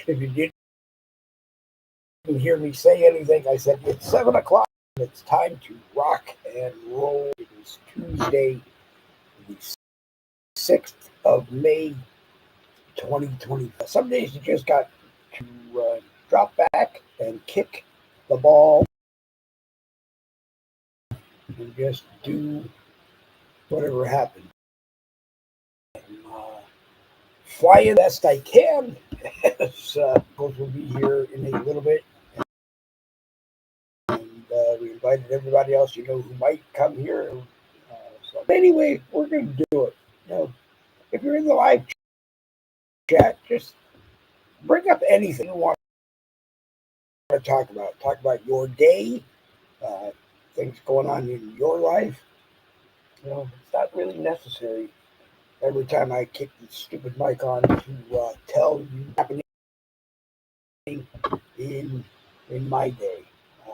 If you didn't hear me say anything, I said it's 7 o'clock. It's time to rock and roll. It is Tuesday, the 6th of May, 2020. Some days you just got to drop back and kick the ball and just do whatever happens. Uh, Flying best I can. As coach will be here in a little bit, and we invited everybody else who might come here. So anyway, we're going to do it. If you're in the live chat, just bring up anything you want to talk about. Talk about your day, uh, things going on in your life. It's not really necessary every time I kick this stupid mic on to tell you what's happening in my day.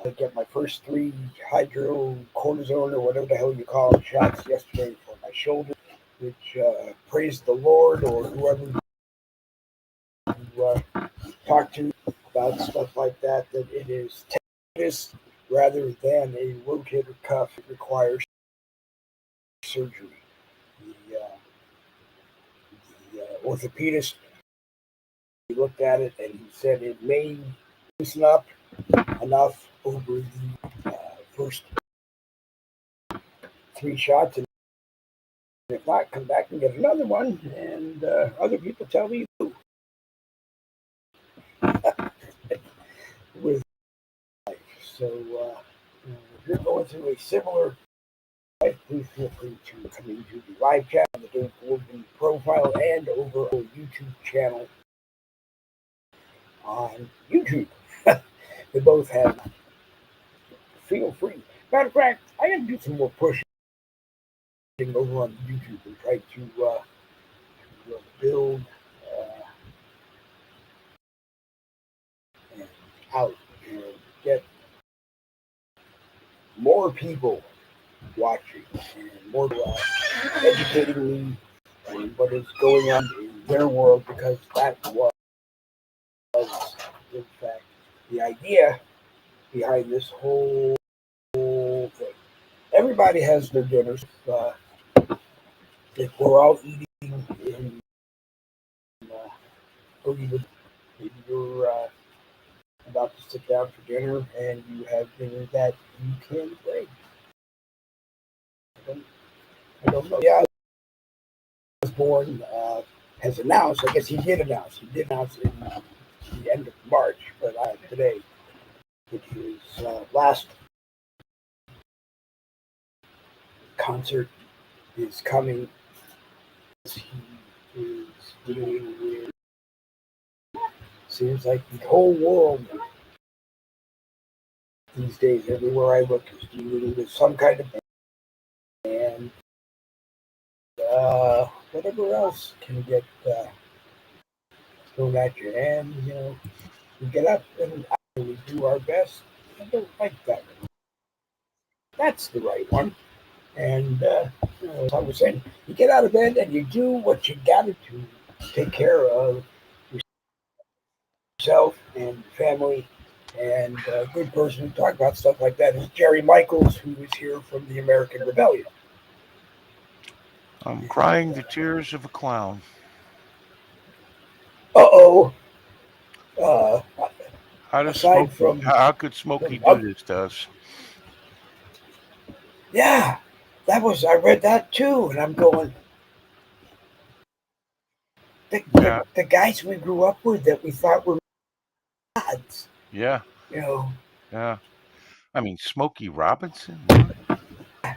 I get my first 3 hydrocortisone or whatever the hell you call it shots yesterday for my shoulder, which praise the Lord or whoever you talk to about stuff like that, that it is tetanus rather than a rotator cuff. It requires surgery. The orthopedist looked at it and he said it may loosen up enough over the first 3 shots, and if not, come back and get another one. And other people tell me with life. So if you're going through a similar life, please feel free to come into the live chat on the Dave Glovin profile and over our YouTube channel on YouTube. They both have. Feel free. Matter of fact, I got to do some more pushing over on YouTube and try to build and out and get more people watching and more educating me on what is going on in their world, because that was, in fact, the idea behind this whole thing. Everybody has their dinners. If we're all eating in Boogie, maybe you're about to sit down for dinner and you have dinner that you can break. I don't know. Yeah, I was born, has announced. I guess he did announce. He did announce in the end of March, but today, which is last concert is coming. He is dealing with. Seems like the whole world these days, everywhere I look, is dealing with some kind of and whatever else can get thrown at you. And we get up and we do our best. I don't like that. That's the right one. And as I was saying, you get out of bed and you do what you got to do to take care of yourself and family. And a good person to talk about stuff like that is Jerry Michaels, who is here from the American Rebellion. I'm crying the tears of a clown. Uh-oh. Smokey? From How could Smokey do this to us? Yeah, I read that too, and I'm going, the guys we grew up with that we thought were gods. Yeah. Yeah. I mean, Smokey Robinson? I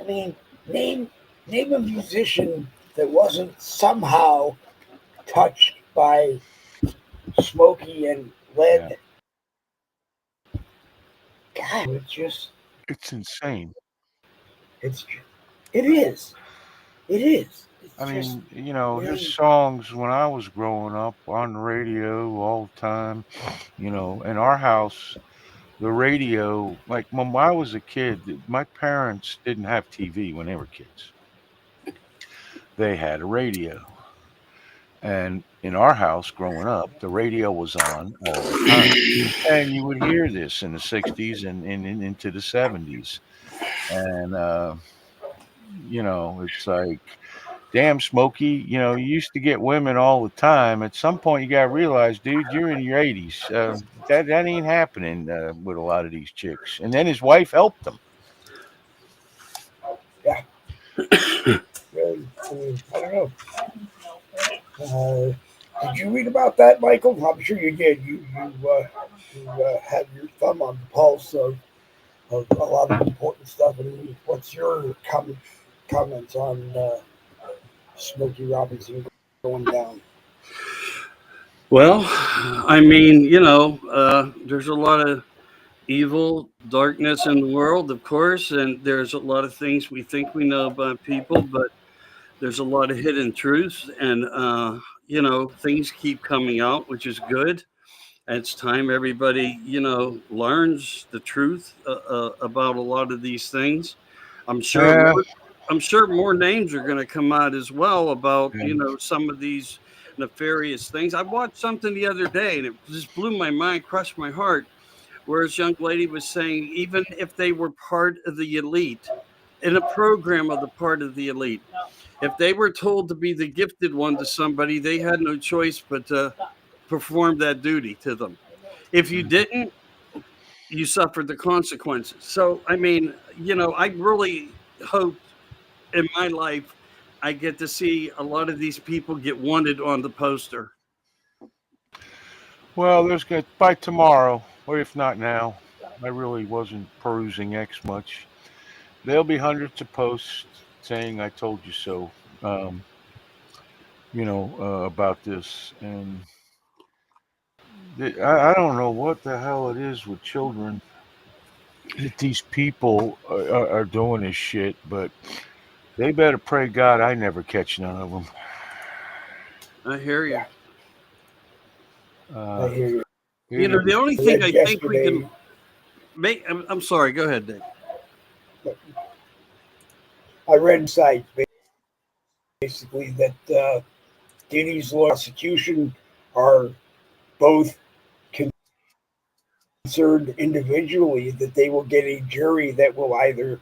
mean, name a musician that wasn't somehow touched by Smokey and led. Yeah. God, it's insane. It is. It's I mean, his songs when I was growing up on the radio all the time, in our house, the radio, like when I was a kid, my parents didn't have TV when they were kids. They had a radio. And in our house growing up, the radio was on all the time. And you would hear this in the 60s and into the 70s. And, it's like, damn, Smokey, you used to get women all the time. At some point, you got to realize, dude, you're in your 80s. That ain't happening with a lot of these chicks. And then his wife helped him. Yeah. Really, I don't know. Did you read about that, Michael? I'm sure you did. You had your thumb on the pulse of a lot of important stuff. And what's your comments on Smokey Robinson going down? Well, I mean, there's a lot of evil, darkness in the world, of course, and there's a lot of things we think we know about people, but there's a lot of hidden truths, and things keep coming out, which is good. And it's time everybody, learns the truth about a lot of these things. I'm sure Yeah. more, I'm sure more names are going to come out as well about, Yeah. some of these nefarious things. I watched something the other day and it just blew my mind, crushed my heart, where this young lady was saying, even if they were part of the elite, in a program of the part of the elite, if they were told to be the gifted one to somebody, they had no choice but to perform that duty to them. If you didn't, you suffered the consequences. So, I mean, I really hope in my life I get to see a lot of these people get wanted on the poster. Well, there's going to, by tomorrow, or if not now, I really wasn't perusing X much. There'll be hundreds of posts saying "I told you so," about this, and I don't know what the hell it is with children that these people are doing this shit, but they better pray God I never catch none of them. I hear you. Yeah, I Uh, hear you. The it, only I thing read I think we yesterday. can make, I'm sorry, go ahead, Dave. I read sites basically that Diddy's law prosecution are both concerned individually that they will get a jury that will either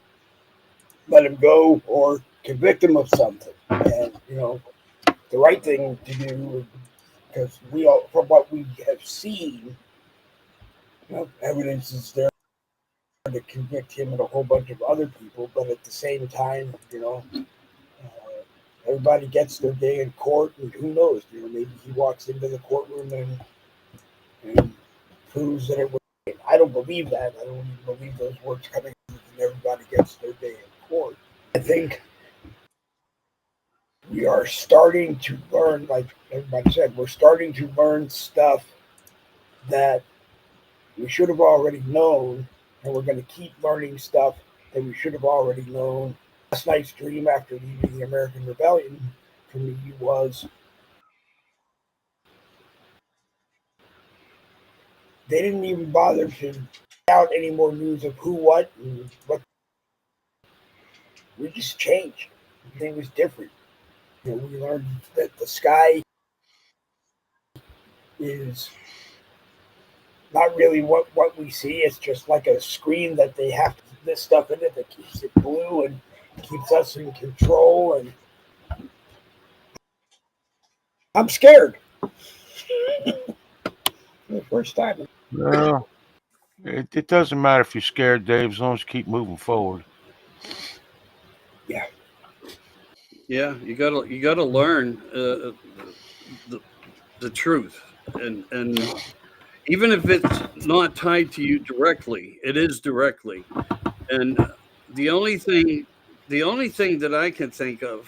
let him go or convict him of something. And the right thing to do, because we all, from what we have seen, evidence is there to convict him and a whole bunch of other people. But at the same time, everybody gets their day in court, and who knows? Maybe he walks into the courtroom and proves that it was. I don't believe that. I don't even believe those words coming. And everybody gets their day in court. I think we are starting to learn, like everybody said, we're starting to learn stuff that we should have already known, and we're going to keep learning stuff that we should have already known. Last night's dream after leaving the American Rebellion for me was they didn't even bother to out any more news of who, what, and what. We just changed. Everything was different. We learned that the sky is not really what we see. It's just like a screen that they have to put this stuff in it that keeps it blue and keeps us in control. And I'm scared. For the first time. well, it doesn't matter if you're scared, Dave, as long as you keep moving forward. Yeah. Yeah, you gotta learn the the truth, and even if it's not tied to you directly, it is directly. And the only thing, the only thing that I can think of,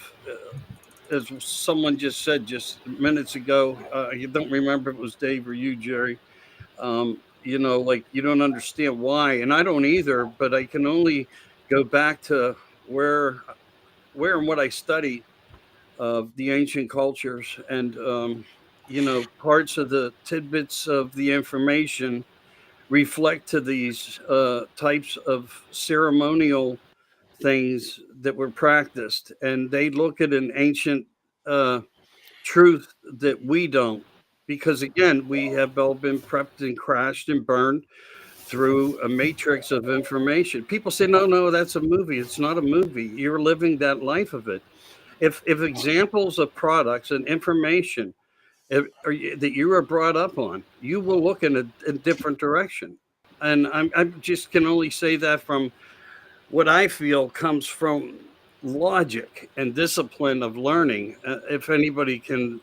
as someone just said just minutes ago, you don't remember if it was Dave or you, Jerry. Like you don't understand why, and I don't either. But I can only go back to where where and what I studied of the ancient cultures, and parts of the tidbits of the information reflect to these types of ceremonial things that were practiced, and they look at an ancient uh, truth that we don't, because again, we have all been prepped and crashed and burned through a matrix of information. People say, no, no, that's a movie. It's not a movie. You're living that life of it. If examples of products and information that you are brought up on, you will look in a different direction. And I just can only say that from what I feel comes from logic and discipline of learning. If anybody can,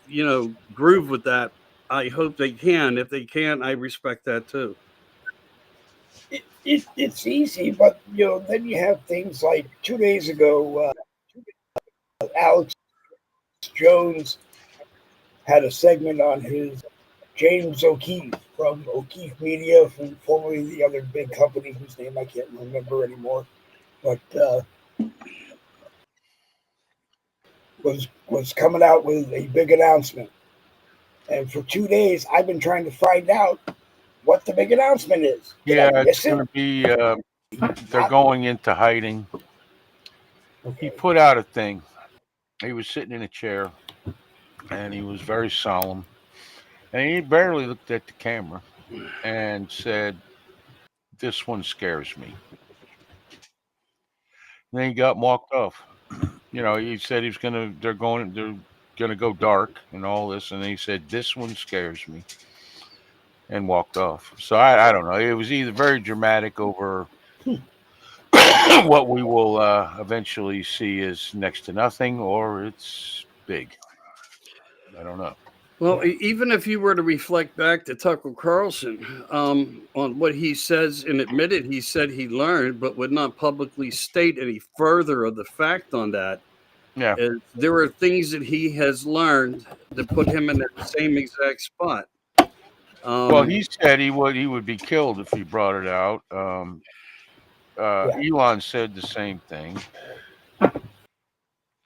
groove with that, I hope they can. If they can't, I respect that too. It's easy, but then you have things like 2 days ago, Alex Jones had a segment on his James O'Keefe from O'Keefe Media, from formerly the other big company whose name I can't remember anymore, but was coming out with a big announcement. And for 2 days, I've been trying to find out what the big announcement is. Did I Yeah, it's miss it? going to be. They're going into hiding. He put out a thing. He was sitting in a chair, and he was very solemn, and he barely looked at the camera, and said, "This one scares me." And then he got walked off. He said they're gonna go dark and all this, and then he said, "This one scares me," and walked off. So I don't know. It was either very dramatic over what we will eventually see as next to nothing, or it's big. I don't know. Well, even if you were to reflect back to Tucker Carlson on what he says and admitted he said he learned, but would not publicly state any further of the fact on that, Yeah. there are things that he has learned that put him in that same exact spot. Well, he said he would be killed if he brought it out. Elon said the same thing.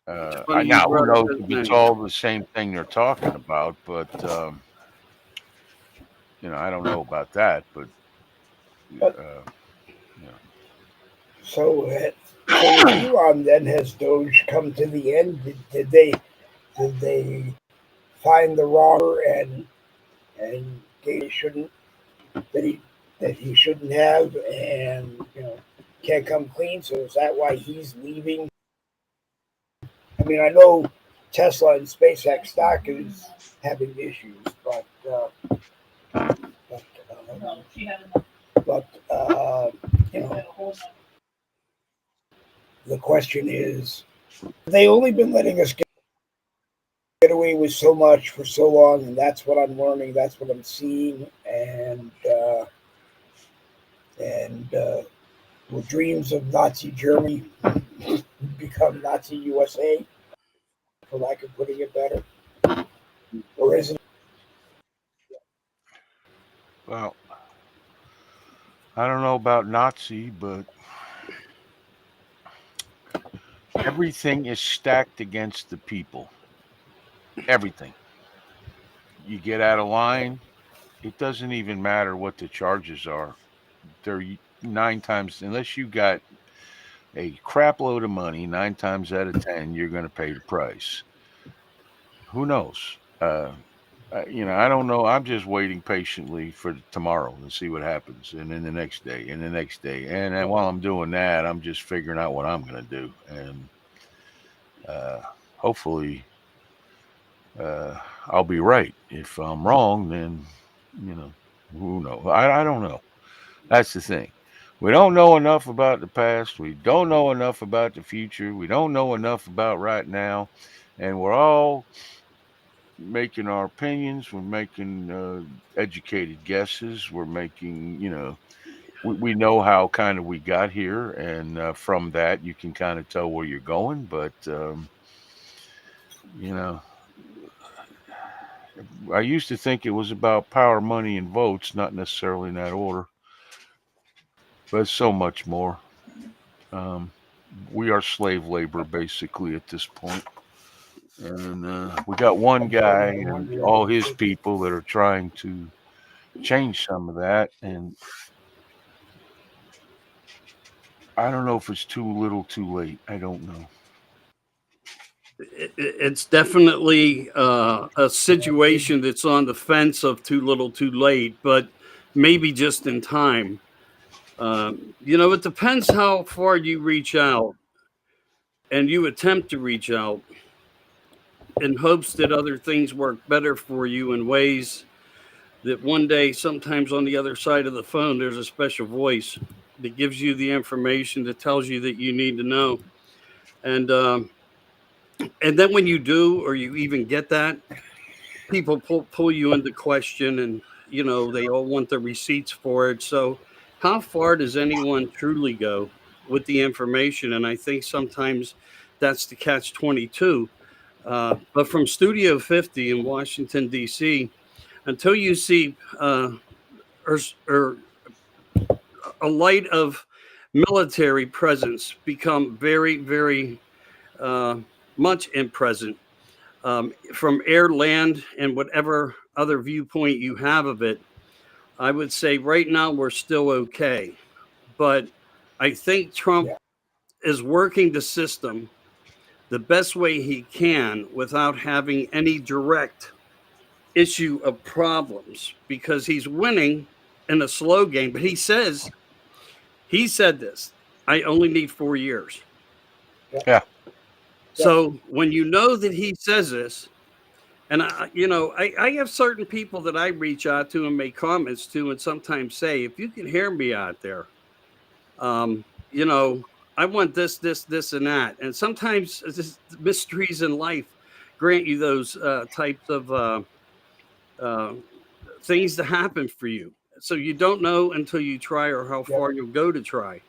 Funny you Now, who brought up knows his if it's name. all the same thing they're talking about, but I don't know about that, but But yeah. so with Elon, then has Doge come to the end? Did they find the wrong and they shouldn't that he shouldn't have, and can't come clean? So is that why he's leaving? I mean, I know Tesla and SpaceX stock is having issues, but you know, the question is, they only been letting us get away with so much for so long, and that's what I'm learning. That's what I'm seeing, and will dreams of Nazi Germany become Nazi USA, for lack of putting it better, or is it? Well, I don't know about Nazi, but everything is stacked against the people. Everything. You get out of line, it doesn't even matter what the charges are. They're 9 times, unless you got a crap load of money, 9 times out of 10, you're going to pay the price. Who knows? I don't know. I'm just waiting patiently for tomorrow and see what happens, and then the next day, and the next day, and then while I'm doing that, I'm just figuring out what I'm going to do, and hopefully, I'll be right. If I'm wrong, then who knows? I don't know. That's the thing. We don't know enough about the past. We don't know enough about the future. We don't know enough about right now, and we're all making our opinions. We're making educated guesses. We're making, we know how kind of we got here, and from that you can kind of tell where you're going. But you know, I used to think it was about power, money, and votes, not necessarily in that order, but it's so much more. Um, we are slave labor basically at this point, and we got one I'm starting guy to and wonder all if his people that are trying to change some of that, and I don't know if it's too little, too late. I don't know. it's definitely a situation that's on the fence of too little, too late, but maybe just in time. It depends how far you reach out and you attempt to reach out in hopes that other things work better for you in ways that one day, sometimes on the other side of the phone, there's a special voice that gives you the information that tells you that you need to know. And and then when you do, or you even get that, people pull you into question, and they all want the receipts for it. So, how far does anyone truly go with the information? And I think sometimes that's the catch 22. But from Studio 50 in Washington D.C., until you see or a light of military presence become very, very uh, much in present, from air, land, and whatever other viewpoint you have of it, I would say right now we're still okay. But I think Trump Yeah. is working the system the best way he can without having any direct issue of problems, because he's winning in a slow game. But he said this: I only need 4 years. Yeah. So when you know that he says this, and I have certain people that I reach out to and make comments to, and sometimes say, if you can hear me out there, um, you know, I want this, and that. And sometimes it's just mysteries in life grant you those types of uh, things to happen for you. So you don't know until you try, or how Yep. far you'll go to try.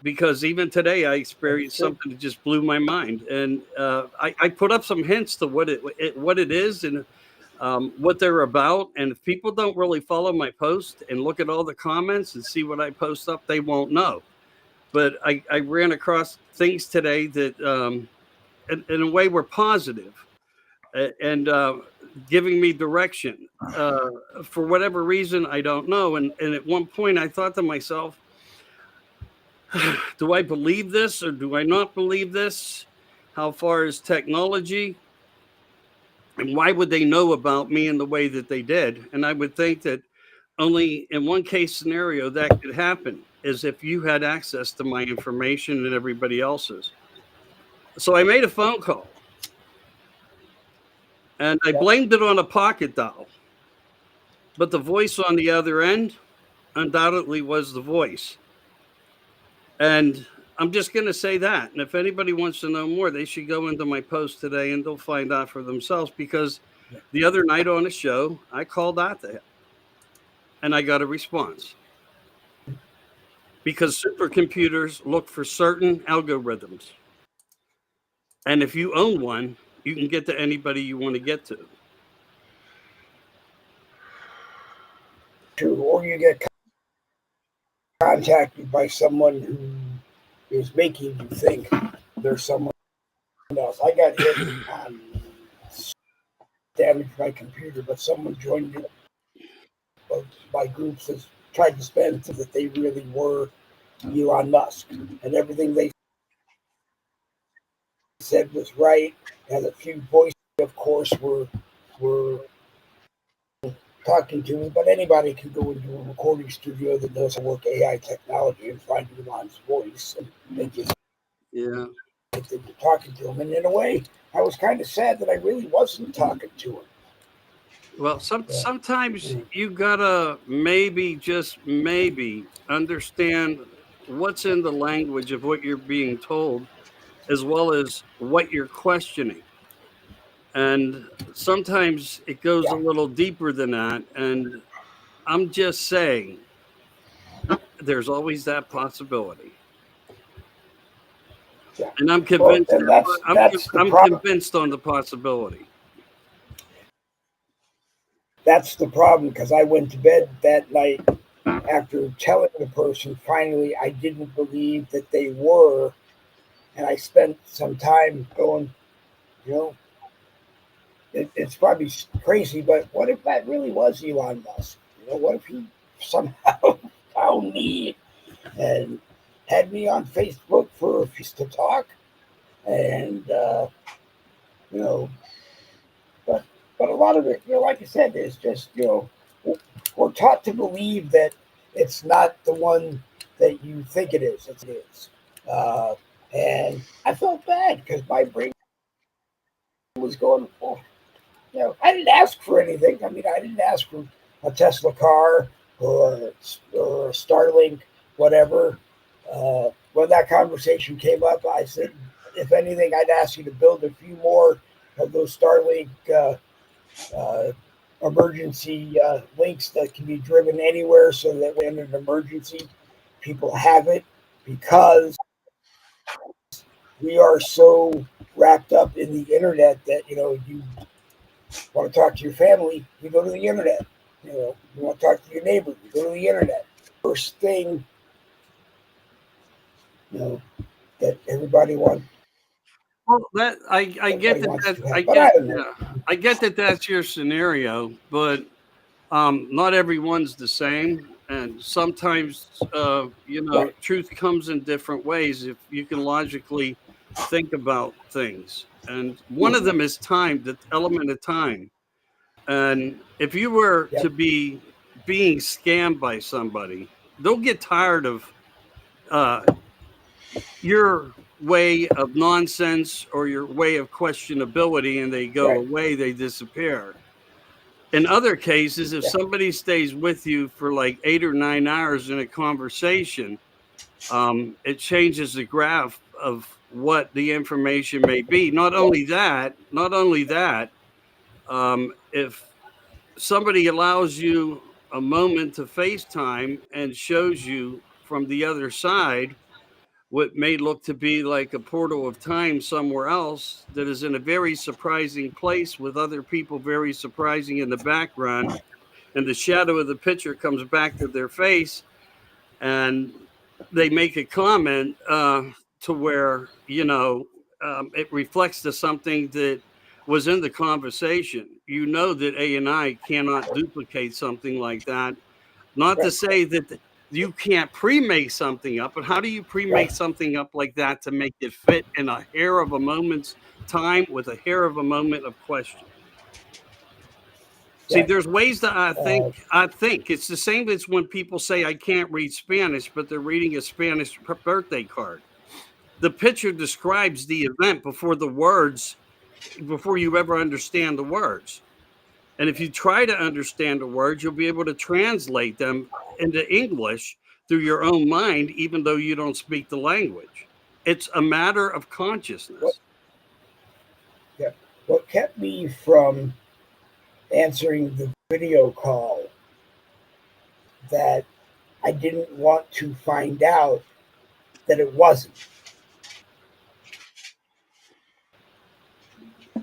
Because even today I experienced something that just blew my mind, and I put up some hints to what it is, and what they're about. And if people don't really follow my post and look at all the comments and see what I post up, they won't know. But I ran across things today that, in a way, were positive, and giving me direction. For whatever reason, I don't know. And at one point, I thought to myself, do I believe this or do I not believe this? How far is technology? And why would they know about me in the way that they did? And I would think that only in one case scenario that could happen is if you had access to my information and everybody else's. So I made a phone call, and I Yep. blamed it on a pocket dial. But the voice on the other end undoubtedly was the voice. And I'm just going to say that. And if anybody wants to know more, they should go into my post today and they'll find out for themselves, because the other night on a show, I called out to him and I got a response, because supercomputers look for certain algorithms. And if you own one, you can get to anybody you want to get to. True. Or you get contacted by someone who is making you think there's someone else. I got hit on damaged my computer, but someone joined it. My groups has tried to spend that they really were Elon Musk, and everything they said was right. And a few voices, of course, were talking to me. But anybody can go into a recording studio that doesn't work AI technology and find Elon's voice, and they just Yeah. think that you're talking to him. And in a way, I was kind of sad that I really wasn't talking to him. Well, sometimes you gotta maybe, just maybe, understand what's in the language of what you're being told, as well as what you're questioning. And sometimes it goes a Yeah, little deeper than that. And I'm just saying, there's always that possibility. yeah. And I'm Well, convinced. and that's the I'm problem. convinced on the possibility. That's the problem, because I went to bed that night after telling the person finally I didn't believe that they were, and I spent some time going, you know, it's probably crazy, but what if that really was Elon Musk? What if he somehow found me and had me on Facebook for to talk, and you know, but a lot of it, like I said, is just, we're taught to believe that it's not the one that you think it is. It is. Uh, and I felt bad because my brain was going, well, I didn't ask for anything. I mean, I didn't ask for a Tesla car or a Starlink, whatever. When that conversation came up, I said, if anything, I'd ask you to build a few more of those Starlink uh, emergency links that can be driven anywhere, so that when an emergency, people have it, because we are so wrapped up in the internet that you want to talk to your family, you go to the internet. You want to talk to your neighbor, you go to the internet. First thing, that everybody wants. Well, that I get that I get that that's your scenario, but not everyone's the same, and sometimes Right. truth comes in different ways if you can logically think about things. And one of them is time, the element of time. And if you were Yep. to be being scammed by somebody, they'll get tired of uh, your way of nonsense or your way of questionability, and they go Right. away, they disappear. In other cases, if Yeah. somebody stays with you for like 8 or 9 hours in a conversation, it changes the graph of what the information may be. Not only that, if somebody allows you a moment to FaceTime and shows you from the other side what may look to be like a portal of time somewhere else that is in a very surprising place with other people very surprising in the background, and the shadow of the picture comes back to their face, and they make a comment to where it reflects to something that was in the conversation. You know that A and I cannot duplicate something like that. Not to Right. say that you can't pre-make something up, but how do you pre-make Right. something up like that to make it fit in a hair of a moment's time with a hair of a moment of question? See, Right. there's ways that I think Uh, I think it's the same as when people say I can't read Spanish, but they're reading a Spanish birthday card. The picture describes the event before you ever understand the words. And if you try to understand the words, you'll be able to translate them into English through your own mind, even though you don't speak the language. It's a matter of what consciousness. yeah, what kept me from answering the video call that I didn't want to find out that it wasn't.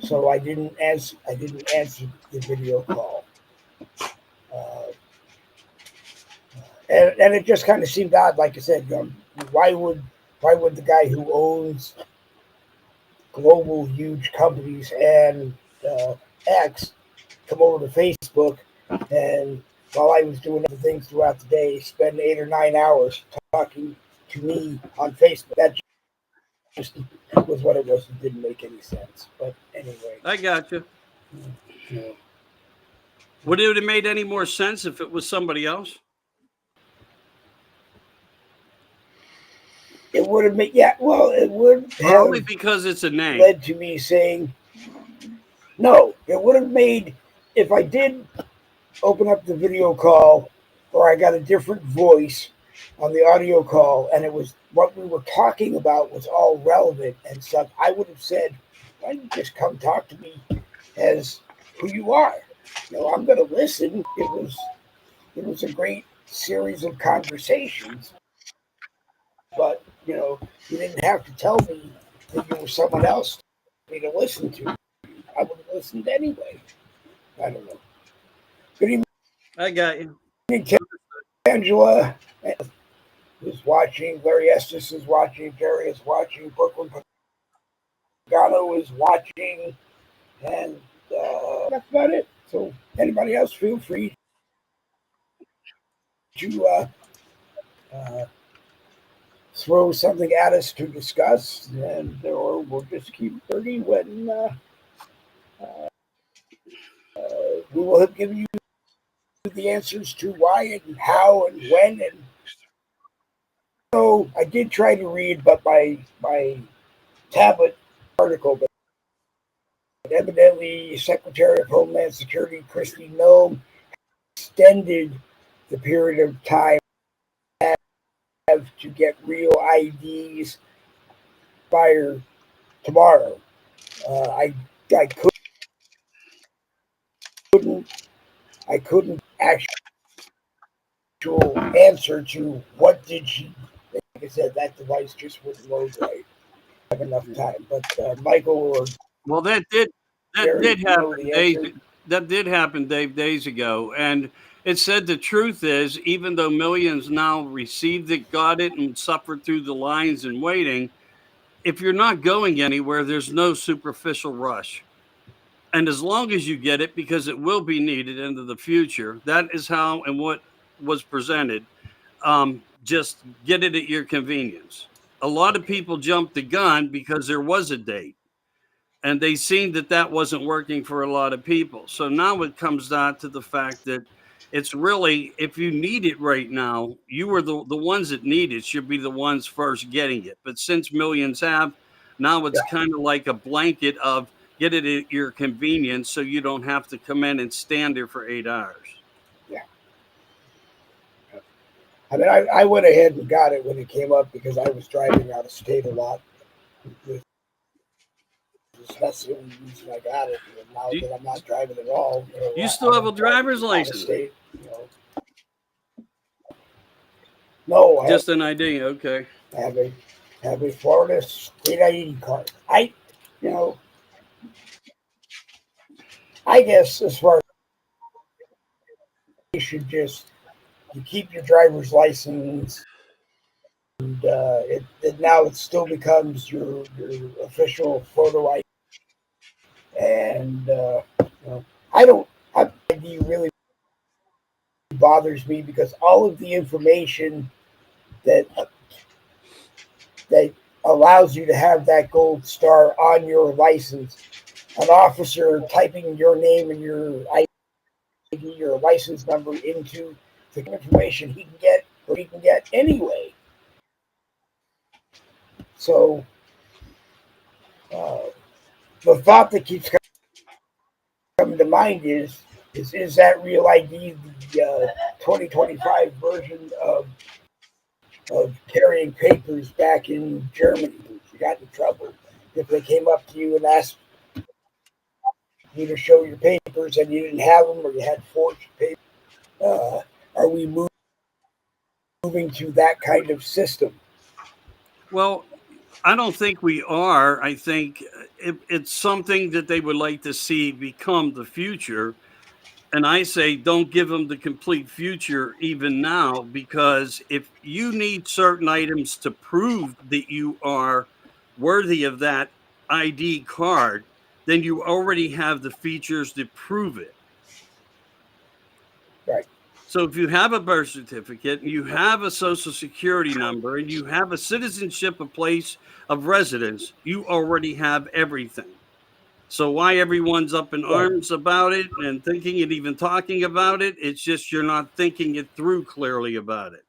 So I didn't answer the video call. Uh, and it just kind of seemed odd. Like I said, why would why would the guy who owns global huge companies and X come over to Facebook, and while I was doing other things throughout the day, spend 8 or 9 hours talking to me on Facebook? That just was what it was. It didn't make any sense. But anyway, I got you. you know, Would it have made any more sense if it was somebody else? it would have made, yeah. Well, it would Or only have because it's a name? led to me saying no. It would have made, if I did open up the video call, or I got a different voice on the audio call, and it was what we were talking about was all relevant and stuff, I would have said, why don't you just come talk to me as who you are? I'm going to listen. It was a great series of conversations, but you didn't have to tell me that you were someone else for me to listen to. I would have listened anyway. I don't know. Good evening, I got you. Angela is watching. Larry Estes is watching. Jerry is watching. Brooklyn Pagano is watching. And that's about it. So anybody else, feel free to uh, throw something at us to discuss, and or we'll just keep 30 when we will have given you the answers to why and how and when. And so I did try to read, but my tablet article, but evidently Secretary of Homeland Security Kristi Noem extended the period of time to get real IDs by tomorrow. I couldn't actual answer to what did she. Like I said, that device just wouldn't load right. I have enough time, but Michael or Well, that Gary, did you know happen the days. answer. That did happen, Dave, days ago, and it said the truth is, even though millions now received it, got it, and suffered through the lines and waiting, if you're not going anywhere, there's no superficial rush. And as long as you get it, because it will be needed into the future, that is how and what was presented. Just get it at your convenience. A lot of people jumped the gun because there was a date and they seen that that wasn't working for a lot of people. So now it comes down to the fact that it's really, if you need it right now, you are the ones that need it should be the ones first getting it. But since millions have, now it's Yeah, kind of like a blanket of get it at your convenience so you don't have to come in and stand there for 8 hours. yeah. I mean, I went ahead and got it when it came up because I was driving out of state a lot. That's the only reason I got it. And now Do you, that I'm not driving at all, you I still have a don't drive driver's out of license? state. No, Just an idea. Okay. have a have a Florida state ID card. You know, I guess as far as you should just you keep your driver's license, and it now it still becomes your official photo ID. And I don't. ID really bothers me because all of the information that that allows you to have that gold star on your license, an officer typing your name and your ID, your license number into the information he can get anyway. So uh, the thought that keeps coming to mind is that real ID the 2025 version of carrying papers back in Germany? You got in trouble if they came up to you and asked you to show your papers and you didn't have them or you had forged papers. Are we moving to that kind of system? Well, I don't think we are. I think it's something that they would like to see become the future. And I say, don't give them the complete future even now, because if you need certain items to prove that you are worthy of that ID card, then you already have the features that prove it. Right. So if you have a birth certificate, and you have a social security number, and you have a citizenship, a place of residence, you already have everything. So why everyone's up in Right. arms about it and thinking and even talking about it, it's just you're not thinking it through clearly about it.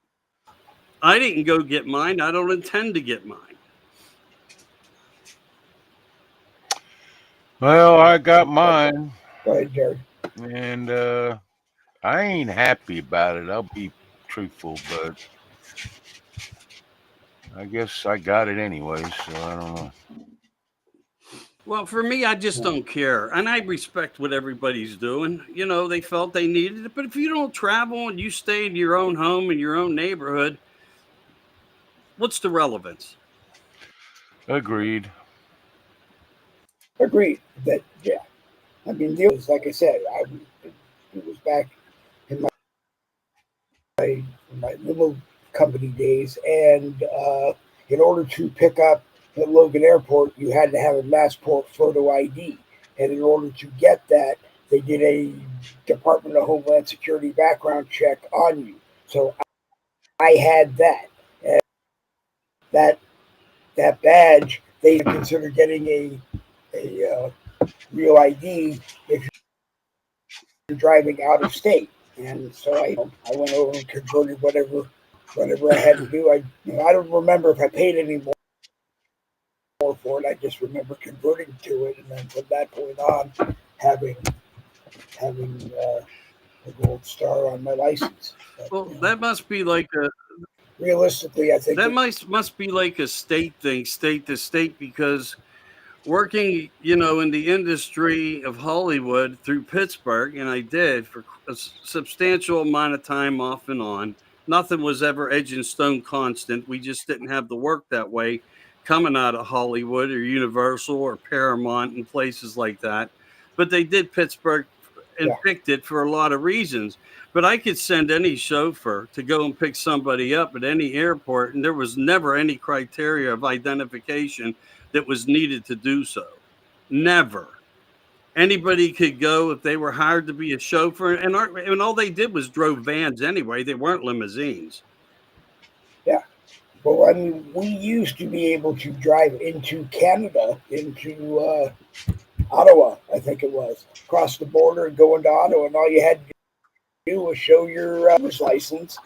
I didn't go get mine. I don't intend to get mine. Well, I got mine, Go ahead, Jared. and I ain't happy about it. I'll be truthful, but I guess I got it anyway, so I don't know. Well, for me, I just don't care. And I respect what everybody's doing. You know, they felt they needed it. But if you don't travel and you stay in your own home in your own neighborhood, what's the relevance? Agreed. Agreed. That yeah. I mean, the was like I said. It was back in my little company days, and in order to pick up at Logan Airport, you had to have a Massport photo ID, and in order to get that, they did a Department of Homeland Security background check on you. So I had that, and that that badge they consider getting a real ID if driving out of state. And so I went over and converted whatever I had to do. I don't remember if I paid any more for it. I just remember converting to it, and then from that point on, having a gold star on my license. But, Well, that must be like a realistically, I think that must be like a state thing, state to state, because working, in the industry of Hollywood through Pittsburgh, and I did for a substantial amount of time off and on. Nothing was ever edge and stone constant. We just didn't have the work that way coming out of Hollywood or Universal or Paramount and places like that. But they did Pittsburgh and picked it for a lot of reasons. But I could send any chauffeur to go and pick somebody up at any airport, and there was never any criteria of identification that was needed to do so. Never. Anybody could go if they were hired to be a chauffeur, and all they did was drove vans anyway. They weren't limousines. Yeah. Well, I mean, we used to be able to drive into Canada, into Ottawa, I think it was, cross the border and go into Ottawa, and all you had to do was show your driver's license.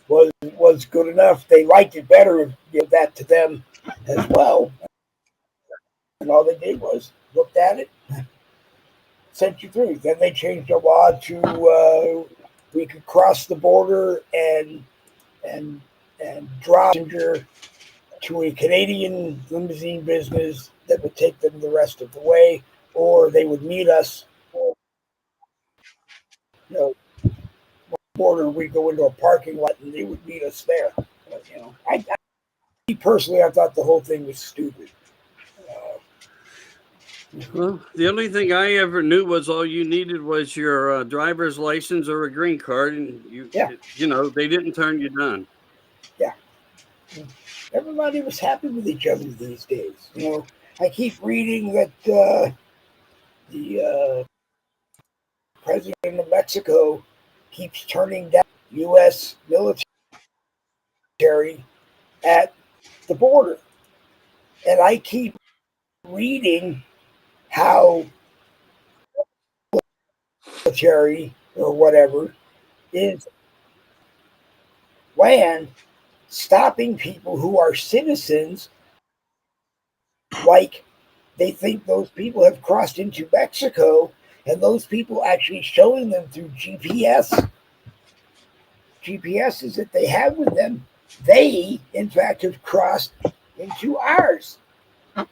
Was good enough. They liked it better and give that to them as well. And all they did was looked at it, sent you through. Then they changed the law to we could cross the border and drop to a Canadian limousine business that would take them the rest of the way, or they would meet us. Border, we'd go into a parking lot and they would meet us there. But, I personally, I thought the whole thing was stupid. Well, the only thing I ever knew was all you needed was your driver's license or a green card, and they didn't turn you down. Yeah. Everybody was happy with each other these days. I keep reading that the president of Mexico keeps turning down U.S. military at the border. And I keep reading how military or whatever is land stopping people who are citizens, like they think those people have crossed into Mexico, and those people actually showing them through GPSs that they have with them, they in fact have crossed into ours. I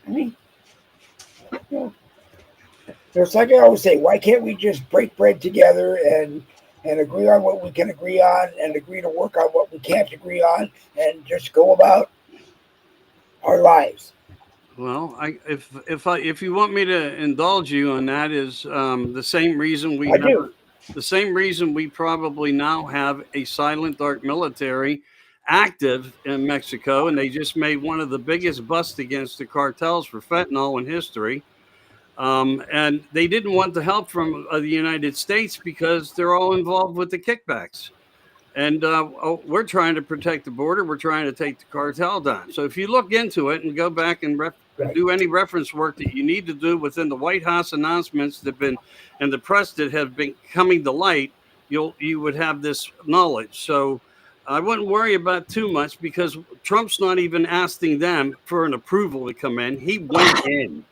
mean, it's like I always say, why can't we just break bread together and agree on what we can agree on and agree to work on what we can't agree on and just go about our lives? Well, if you want me to indulge you on that, is the same reason the same reason we probably now have a silent dark military active in Mexico, and they just made one of the biggest busts against the cartels for fentanyl in history. And they didn't want the help from the United States because they're all involved with the kickbacks. And we're trying to protect the border. We're trying to take the cartel down. So if you look into it and go back and do any reference work that you need to do within the White House announcements that have been and the press that have been coming to light, you would have this knowledge. So I wouldn't worry about too much because Trump's not even asking them for an approval to come in. He went in.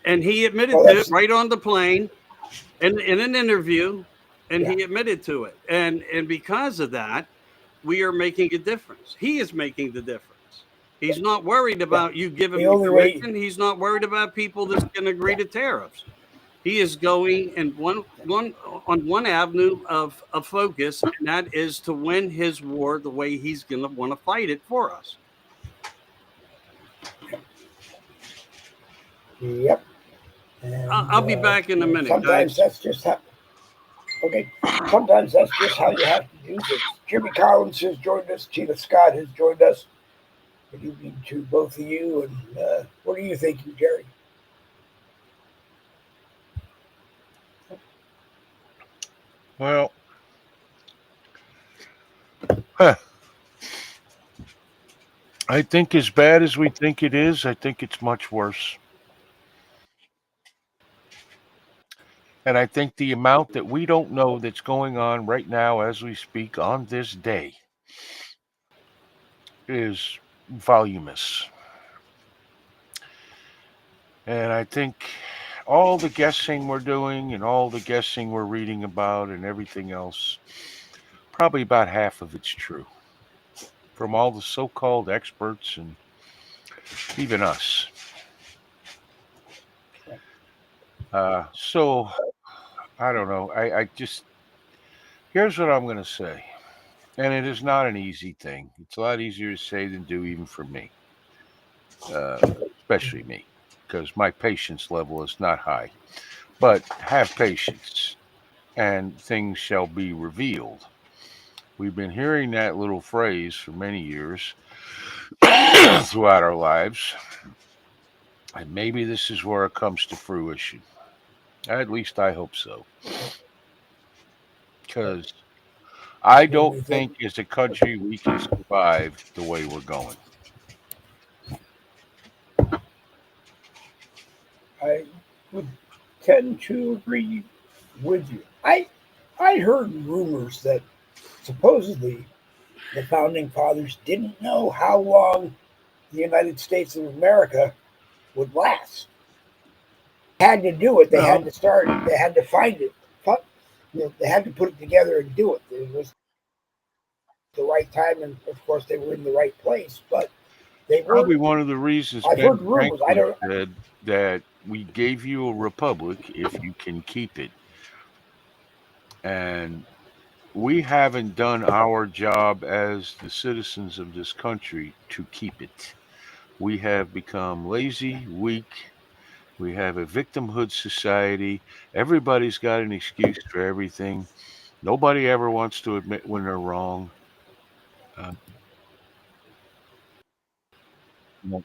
And he admitted to it right on the plane in an interview. And he admitted to it. And because of that, we are making a difference. He is making the difference. He's not worried about you giving me permission. He's not worried about people that's going to agree to tariffs. He is going in one avenue of focus, and that is to win his war the way he's going to want to fight it for us. Yep. And, I'll be back in a minute. Sometimes that's just how. Okay. Sometimes that's just how you have to do things. Jimmy Collins has joined us. Tina Scott has joined us. Good evening to both of you. And what are you thinking, Jerry? Well, I think as bad as we think it is, I think it's much worse. And I think the amount that we don't know that's going on right now as we speak on this day is voluminous. And I think all the guessing we're doing and all the guessing we're reading about and everything else, probably about half of it's true from all the so called experts and even us. So I don't know. I just, here's what I'm going to say. And it is not an easy thing. It's a lot easier to say than do, even for me, uh, especially me, because my patience level is not high. But have patience, and things shall be revealed. We've been hearing that little phrase for many years throughout our lives, and maybe this is where it comes to fruition. At least I hope so. Because I What do don't we think? think as a country we can survive the way we're going. I would tend to agree with you. I heard rumors that supposedly the founding fathers didn't know how long the United States of America would last. Had to do it. They had No, to start. They had to find it. They had to put it together and do it. It was the right time, and of course, they were in the right place. But they probably weren't. one of the reasons I've Ben heard rumors. I Franklin don't. said that we gave you a republic if you can keep it. And we haven't done our job as the citizens of this country to keep it. We have become lazy, weak. We have a victimhood society. Everybody's got an excuse for everything. Nobody ever wants to admit when they're wrong. Uh,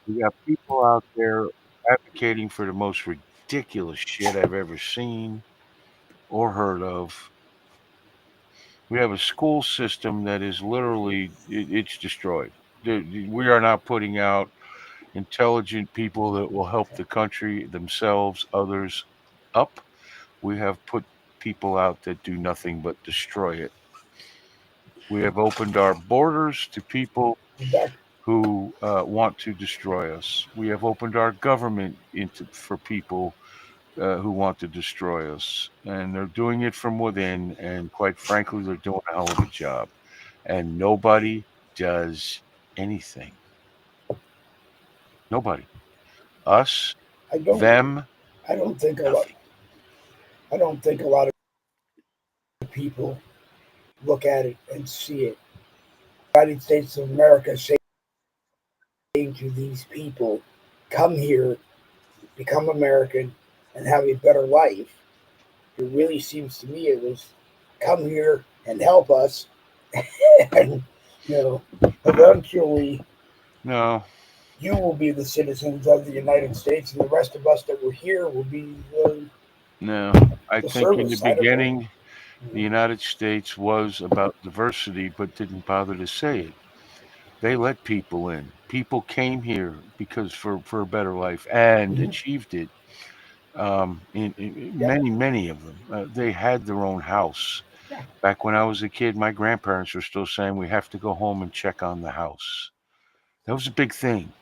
we got people out there advocating for the most ridiculous shit I've ever seen or heard of. We have a school system that is literally it's destroyed. We are not putting out intelligent people that will help the country, themselves, others up. We have put people out that do nothing but destroy it. We have opened our borders to people Back. who want to destroy us. We have opened our government into for people who want to destroy us, and they're doing it from within. And quite frankly, they're doing a hell of a job, and nobody does anything. Nobody. Us, I don't. them, I don't think a lot. nothing. I don't think a lot of people look at it and see it. The United States of America saying to these people, "Come here, become American, and have a better life." It really seems to me it was, "Come here and help us," and you know, eventually No, you will be the citizens of the United States, and the rest of us that were here will be no. I the think in the service. I don't know. beginning, the United States was about diversity, but didn't bother to say it. They let people in. People came here because for a better life and Mm-hmm. achieved it. Yeah, Many of them, they had their own house. yeah, Back when I was a kid, my grandparents were still saying we have to go home and check on the house. That was a big thing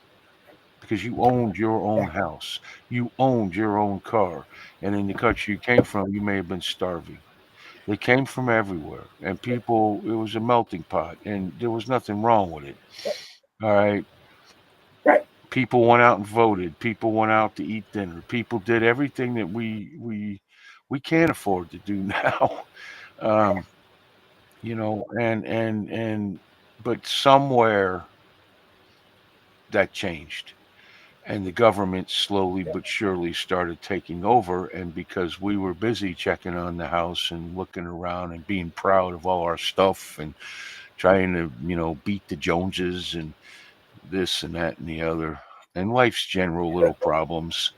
because you owned your own yeah. house, you owned your own car, and in the country you came from, you may have been starving. They came from everywhere, and people, it was a melting pot, and there was nothing wrong with it. All right. Right. People went out and voted. People went out to eat dinner. People did everything that we can't afford to do now. Um, and but somewhere that changed, and the government slowly Yeah. but surely started taking over. And because we were busy checking on the house and looking around and being proud of all our stuff and trying to beat the Joneses and this and that and the other, and life's general little problems,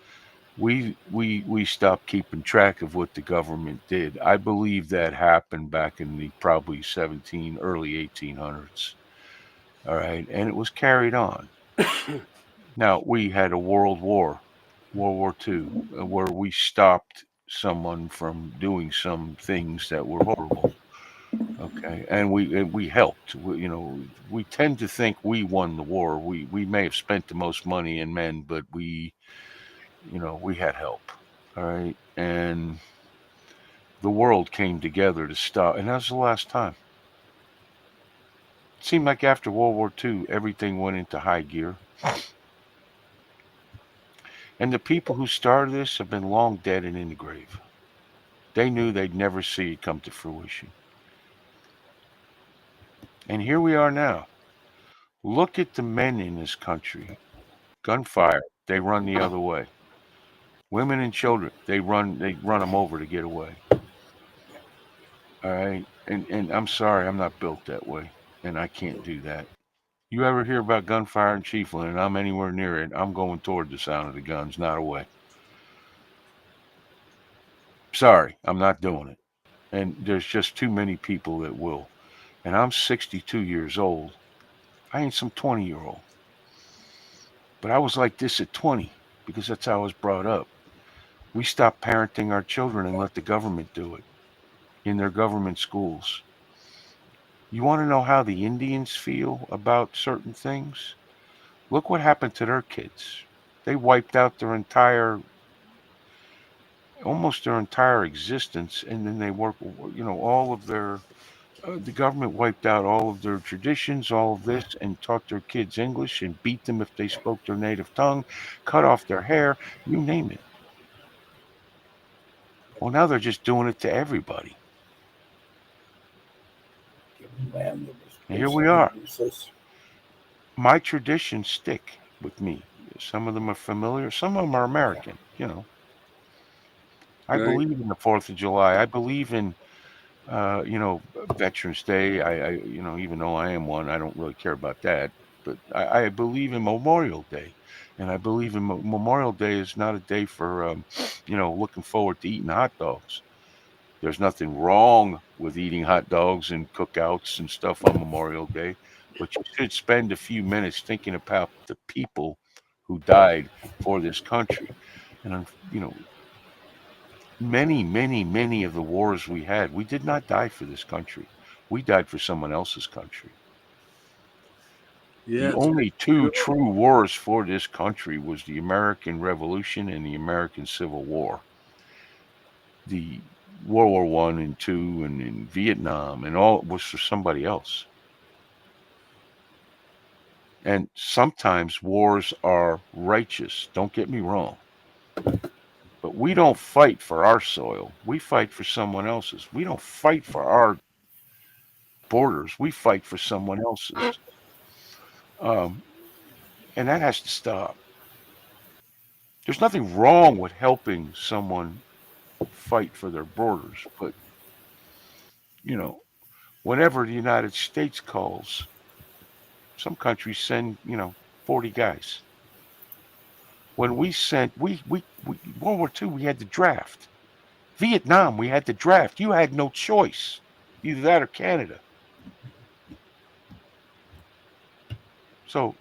we stopped keeping track of what the government did. I believe that happened back in the probably early 1800s. All right, and it was carried on. Now we had a world war, World War II, where we stopped someone from doing some things that were horrible. Okay, and we helped. We tend to think we won the war. We may have spent the most money in men, but we had help. All right, and the world came together to stop, and that was the last time. It seemed like after World War II, everything went into high gear. And the people who started this have been long dead and in the grave. They knew they'd never see it come to fruition. And here we are now. Look at the men in this country. Gunfire, they run the other way. Women and children, they run them over to get away. All right. And I'm sorry, I'm not built that way. And I can't do that. You ever hear about gunfire in Chiefland and I'm anywhere near it, I'm going toward the sound of the guns, not away. Sorry, I'm not doing it. And there's just too many people that will. And I'm 62 years old. I ain't some 20-year-old. But I was like this at 20 because that's how I was brought up. We stopped parenting our children and let the government do it in their government schools. You want to know how the Indians feel about certain things? Look what happened to their kids. They wiped out almost their entire existence, and then they all of their the government wiped out all of their traditions, all of this, and taught their kids English and beat them if they spoke their native tongue, cut off their hair, you name it. Well, now they're just doing it to everybody. And here we are. My traditions stick with me. Some of them are familiar, some of them are American. I Right. believe in the 4th of July. I believe in Veterans Day. Even though I am one, I don't really care about that. But I believe in Memorial Day, and I believe in Memorial Day is not a day for looking forward to eating hot dogs. There's nothing wrong with eating hot dogs and cookouts and stuff on Memorial Day, but you should spend a few minutes thinking about the people who died for this country. And many, many, many of the wars we had, we did not die for this country. We died for someone else's country. Yeah, The it's only two true wars for this country was the American Revolution and the American Civil War. The World War One and Two and in Vietnam and all was for somebody else. And sometimes wars are righteous. Don't get me wrong. But we don't fight for our soil. We fight for someone else's. We don't fight for our borders. We fight for someone else's. And that has to stop. There's nothing wrong with helping someone fight for their borders, but you know, whenever the United States calls, some countries send 40 guys. When we sent we World War II, we had the draft. Vietnam, we had the draft. You had no choice, either that or Canada. So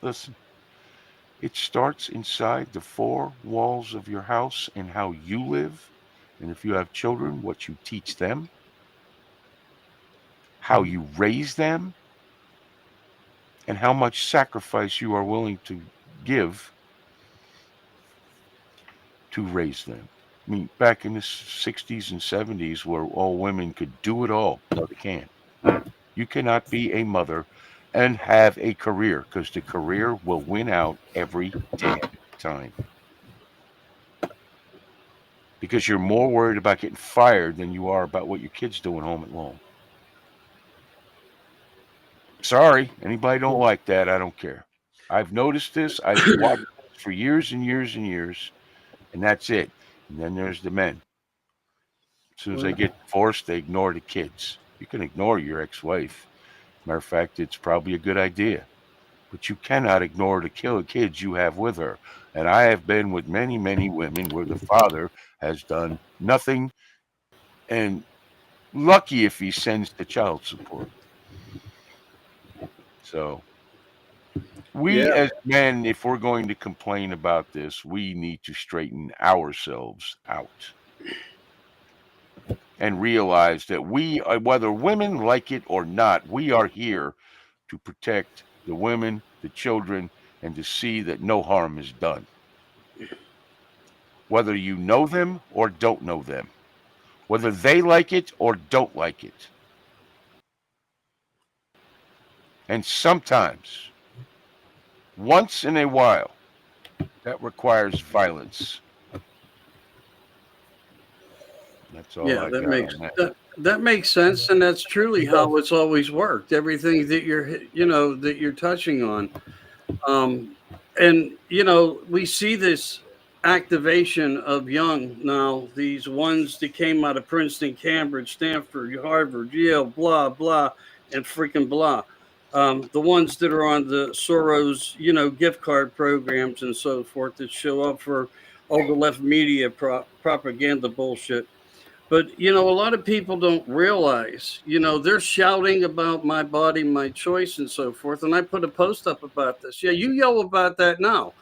listen, it starts inside the four walls of your house and how you live. And if you have children, what you teach them, how you raise them, and how much sacrifice you are willing to give to raise them. I mean, back in the 60s and 70s, where all women could do it all, no, they can't. You cannot be a mother and have a career because the career will win out every damn time. Because you're more worried about getting fired than you are about what your kid's doing home alone. Sorry, anybody don't like that, I don't care. I've noticed this. I've watched this for years and years and years, and that's it. And then there's the men. As soon as they get divorced, they ignore the kids. You can ignore your ex-wife. Matter of fact, it's probably a good idea. But you cannot ignore the kids you have with her. And I have been with many, many women where the father has done nothing, and lucky if he sends the child support. So We as men, if we're going to complain about this, we need to straighten ourselves out and realize that we, whether women like it or not, we are here to protect the women, the children, and to see that no harm is done. Whether you know them or don't know them, whether they like it or don't like it. And sometimes, once in a while, that requires violence. That's all I got on that. That makes sense, and that's truly how it's always worked. Everything that you're touching on, and we see this activation of young now. These ones that came out of Princeton, Cambridge, Stanford, Harvard, Yale, blah blah, and freaking blah. The ones that are on the Soros, gift card programs and so forth that show up for all the left media propaganda bullshit. But a lot of people don't realize, they're shouting about my body, my choice, and so forth. And I put a post up about this. Yeah, you yell about that now.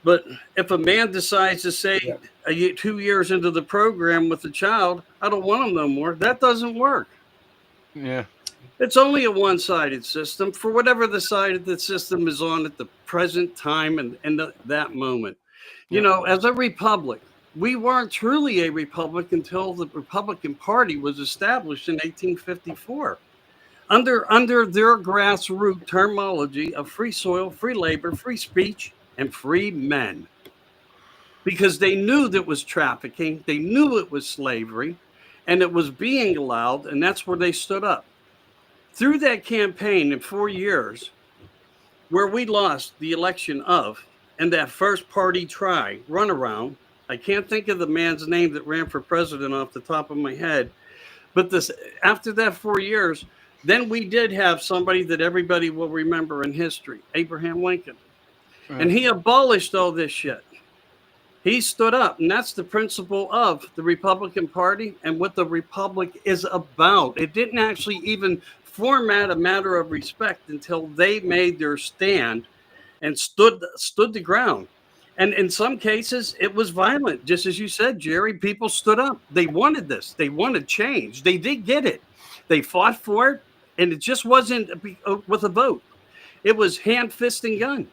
But if a man decides to say 2 years into the program with a child, I don't want him no more, that doesn't work. Yeah. It's only a one-sided system for whatever the side of the system is on at the present time and that moment. As a republic, we weren't truly a republic until the Republican Party was established in 1854 under their grassroots terminology of free soil, free labor, free speech, and free men. Because they knew that was trafficking, they knew it was slavery, and it was being allowed, and that's where they stood up. Through that campaign in 4 years, where we lost the election of, and that first party runaround, I can't think of the man's name that ran for president off the top of my head, but after that 4 years, then we did have somebody that everybody will remember in history, Abraham Lincoln. And he abolished all this shit. He stood up, and that's the principle of the Republican Party and what the Republic is about. It didn't actually even format a matter of respect until they made their stand and stood the ground. And in some cases, it was violent, just as you said, Jerry. People stood up. They wanted this. They wanted change. They did get it. They fought for it, and it just wasn't with a vote. It was hand, fist, and gun.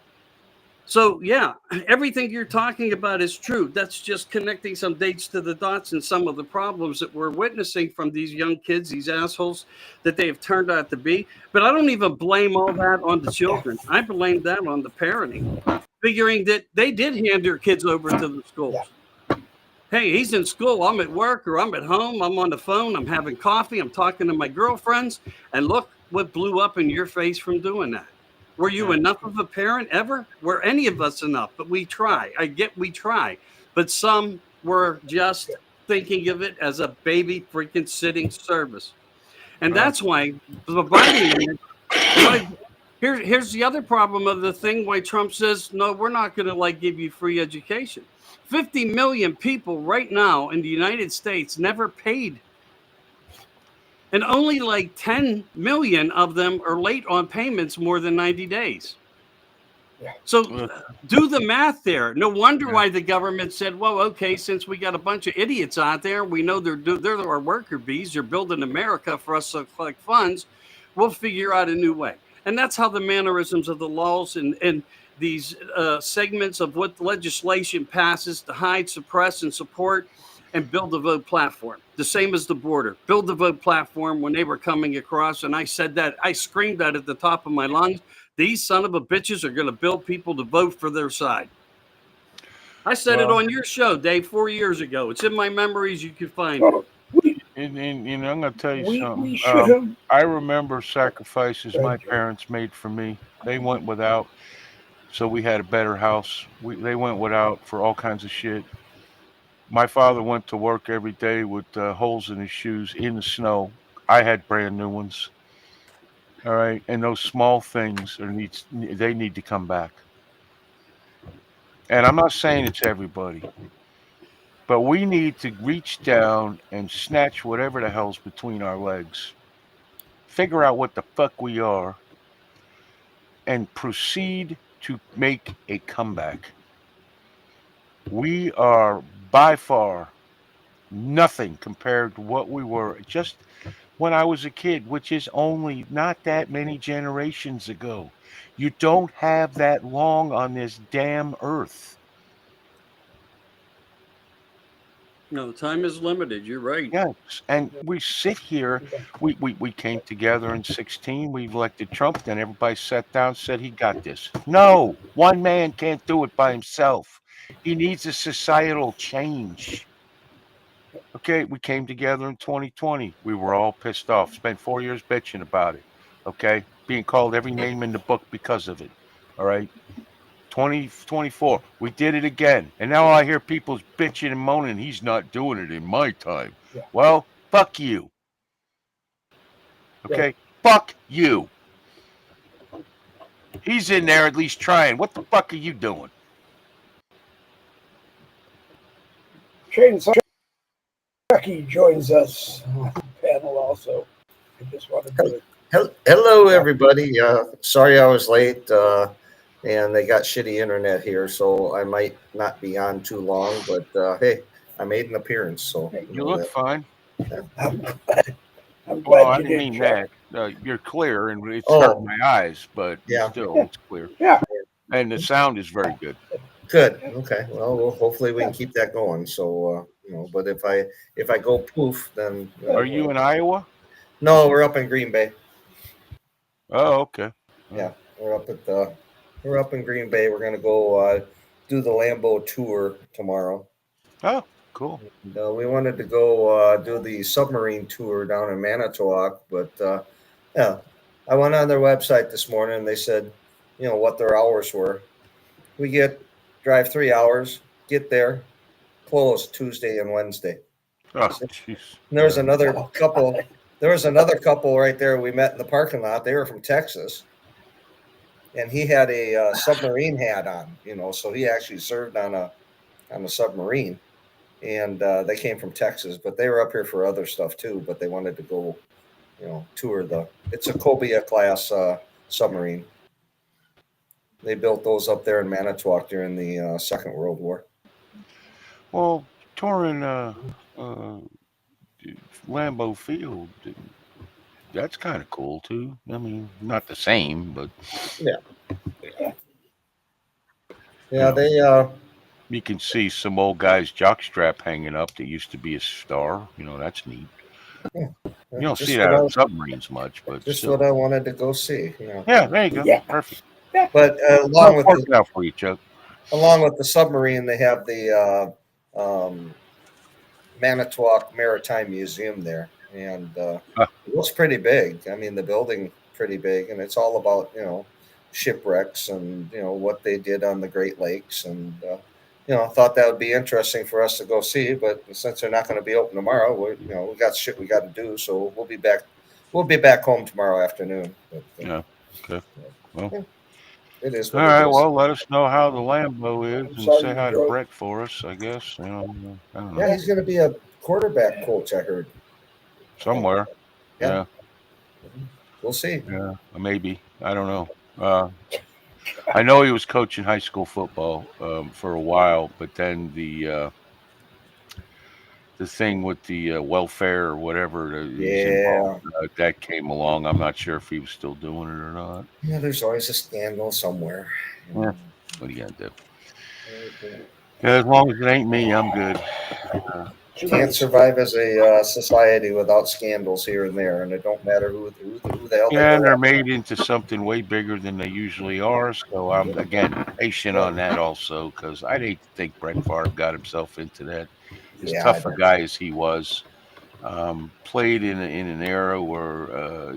So, yeah, everything you're talking about is true. That's just connecting some dates to the dots and some of the problems that we're witnessing from these young kids, these assholes that they have turned out to be. But I don't even blame all that on the children. I blame that on the parenting, figuring that they did hand their kids over to the schools. Hey, he's in school. I'm at work or I'm at home. I'm on the phone. I'm having coffee. I'm talking to my girlfriends. And look what blew up in your face from doing that. Were you enough of a parent ever? Were any of us enough? But we try. I get we try. But some were just thinking of it as a baby freaking sitting service. And that's why providing here's the other problem of the thing why Trump says, no, we're not going to give you free education. 50 million people right now in the United States never paid. And only 10 million of them are late on payments more than 90 days. So do the math there. No wonder why the government said, well, okay, since we got a bunch of idiots out there, we know they're our worker bees, they're building America for us to collect funds, we'll figure out a new way. And that's how the mannerisms of the laws and these segments of what legislation passes to hide, suppress, and support and build the vote platform. The same as the border. Build the vote platform when they were coming across. And I said that, I screamed that at the top of my lungs. These son of a bitches are going to build people to vote for their side. I said it on your show, Dave, 4 years ago. It's in my memories. You can find it. And I'm going to tell you something. I remember sacrifices my parents made for me. They went without, so we had a better house. They went without for all kinds of shit. My father went to work every day with holes in his shoes in the snow. I had brand new ones. All right. And those small things they need to come back. And I'm not saying it's everybody, but we need to reach down and snatch whatever the hell's between our legs, figure out what the fuck we are, and proceed to make a comeback. We are by far nothing compared to what we were just when I was a kid, which is only not that many generations ago. You don't have that long on this damn earth. No, time is limited. You're right. Yes, and we sit here. We came together in 16. We elected Trump. Then everybody sat down, said he got this. No, one man can't do it by himself. He needs a societal change. Okay, we came together in 2020. We were all pissed off. Spent 4 years bitching about it. Okay, being called every name in the book because of it. All right. 2024, we did it again. And now I hear people's bitching and moaning, he's not doing it in my time. Yeah. Well, fuck you. Okay? Fuck you. He's in there at least trying. What the fuck are you doing? Shane Chucky joins us on the panel also. I just wanted to. Hello, everybody. Sorry I was late, and they got shitty internet here, so I might not be on too long. But hey, I made an appearance, so You look that. fine. I'm glad Well, I you didn't did, mean Chuck. that. You're clear, and it's Oh. hurting my eyes, but Yeah. still, it's clear. Yeah. And the sound is very good. Good. Okay. Well, hopefully we can keep that going. So but if I go poof, then Are you in Iowa? No, we're up in Green Bay. Oh, okay. Yeah, we're up in Green Bay. We're gonna go do the Lambeau tour tomorrow. Oh, cool. And, we wanted to go do the submarine tour down in Manitowoc, but yeah, I went on their website this morning and they said, what their hours were. We drive 3 hours, get there, close Tuesday and Wednesday. Oh, jeez. And there was another couple. There was another couple right there we met in the parking lot. They were from Texas, and he had a submarine hat on. So he actually served on a submarine. And they came from Texas, but they were up here for other stuff too. But they wanted to go, tour it's a Cobia class submarine. They built those up there in Manitowoc during the Second World War. Well, touring Lambeau Field, that's kind of cool too. I mean, not the same, but yeah, they you can see some old guy's jockstrap hanging up that used to be a star. That's neat. You don't see that on submarines much, but just still. what I wanted to go see. Yeah, there you go. Yeah. Perfect. But along with out for you, Chuck. Along with the submarine, they have the Manitowoc Maritime Museum there, and it looks pretty big. I mean, the building pretty big, and it's all about shipwrecks and what they did on the Great Lakes, and thought that would be interesting for us to go see. But since they're not going to be open tomorrow, we got shit we got to do, so we'll be back. We'll be back home tomorrow afternoon. But, yeah. Okay. Well. Yeah. It is. All right. Well, let us know how the Lambeau is and say hi to Joe. Brett for us. I guess. I don't know. Yeah, he's going to be a quarterback coach. I heard somewhere. Yeah. We'll see. Yeah, maybe. I don't know. I know he was coaching high school football for a while, but then the thing with the welfare or whatever that came along. I'm not sure if he was still doing it or not. Yeah, there's always a scandal somewhere. Yeah. What are you gonna do? Yeah, as long as it ain't me, I'm good. Can't survive as a society without scandals here and there, and it don't matter who the hell. Yeah, and they're made into something way bigger than they usually are. So I'm again patient on that also, because I'd hate to think Brett Favre got himself into that. As tough a guy as he was, played in an era where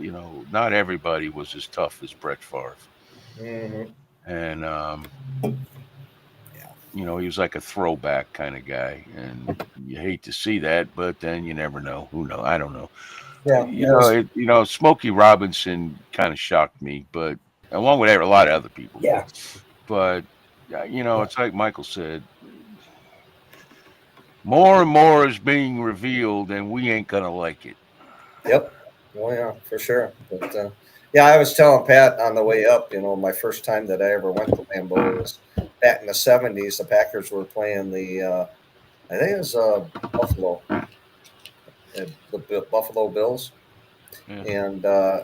not everybody was as tough as Brett Favre, and he was like a throwback kind of guy, and you hate to see that, but then you never know. Who knows? I don't know. Yeah, Smokey Robinson kind of shocked me, but along with a lot of other people. Yeah. But it's like Michael said. More and more is being revealed, and we ain't gonna like it. Yep. Well, yeah, for sure. But Yeah, I was telling Pat on the way up, my first time that I ever went to Lambeau was back in the 70s. The Packers were playing I think it was Buffalo, the Buffalo Bills. Yeah. And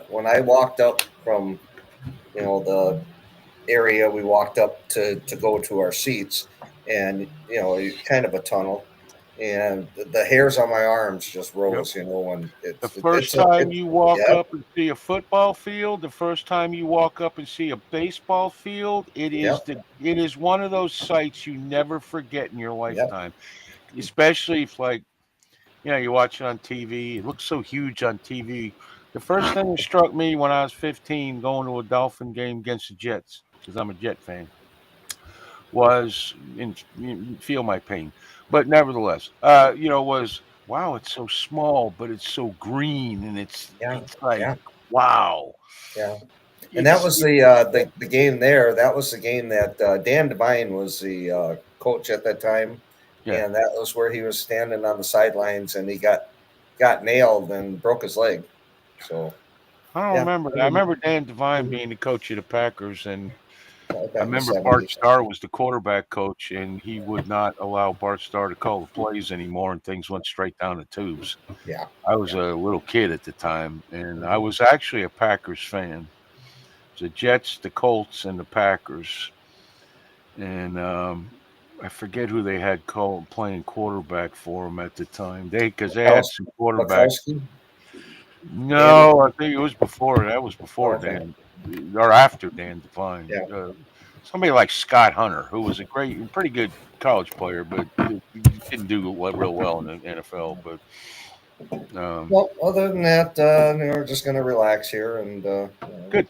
when I walked up from, the area, we walked up to go to our seats, and, kind of a tunnel. And the hairs on my arms just Yep. rose, and The first time you walk yeah, up and see a football field, the first time you walk up and see a baseball field, it yeah, is one of those sights you never forget in your yeah, lifetime. Especially if you watch it on TV. It looks so huge on TV. The first thing that struck me when I was 15 going to a Dolphin game against the Jets, because I'm a Jet fan, was feel my pain. But nevertheless, was wow, it's so small, but it's so green and yeah, it's like yeah, wow. yeah. And that It's was the game there. That was the game that Dan Devine was the coach at that time, yeah. and that was where he was standing on the sidelines, and he got nailed and broke his leg. So I don't yeah, remember that. I remember Dan Devine being the coach of the Packers, and I back in the remember Bart 70s. Starr was the quarterback coach, and he would not allow Bart Starr to call the plays anymore, and things went straight down the tubes. Yeah, I was a little kid at the time, and I was actually a Packers fan. The Jets, the Colts, and the Packers. And I forget who they had playing quarterback for them at the time. Because they had some quarterback. Bukowski, Andy. No, I think it was before. That was Oh, before okay. Dan, or after Dan Devine. Yeah. Somebody like Scott Hunter, who was a pretty good college player, but he didn't do real well in the NFL. But Well, other than that, we're just going to relax here and good.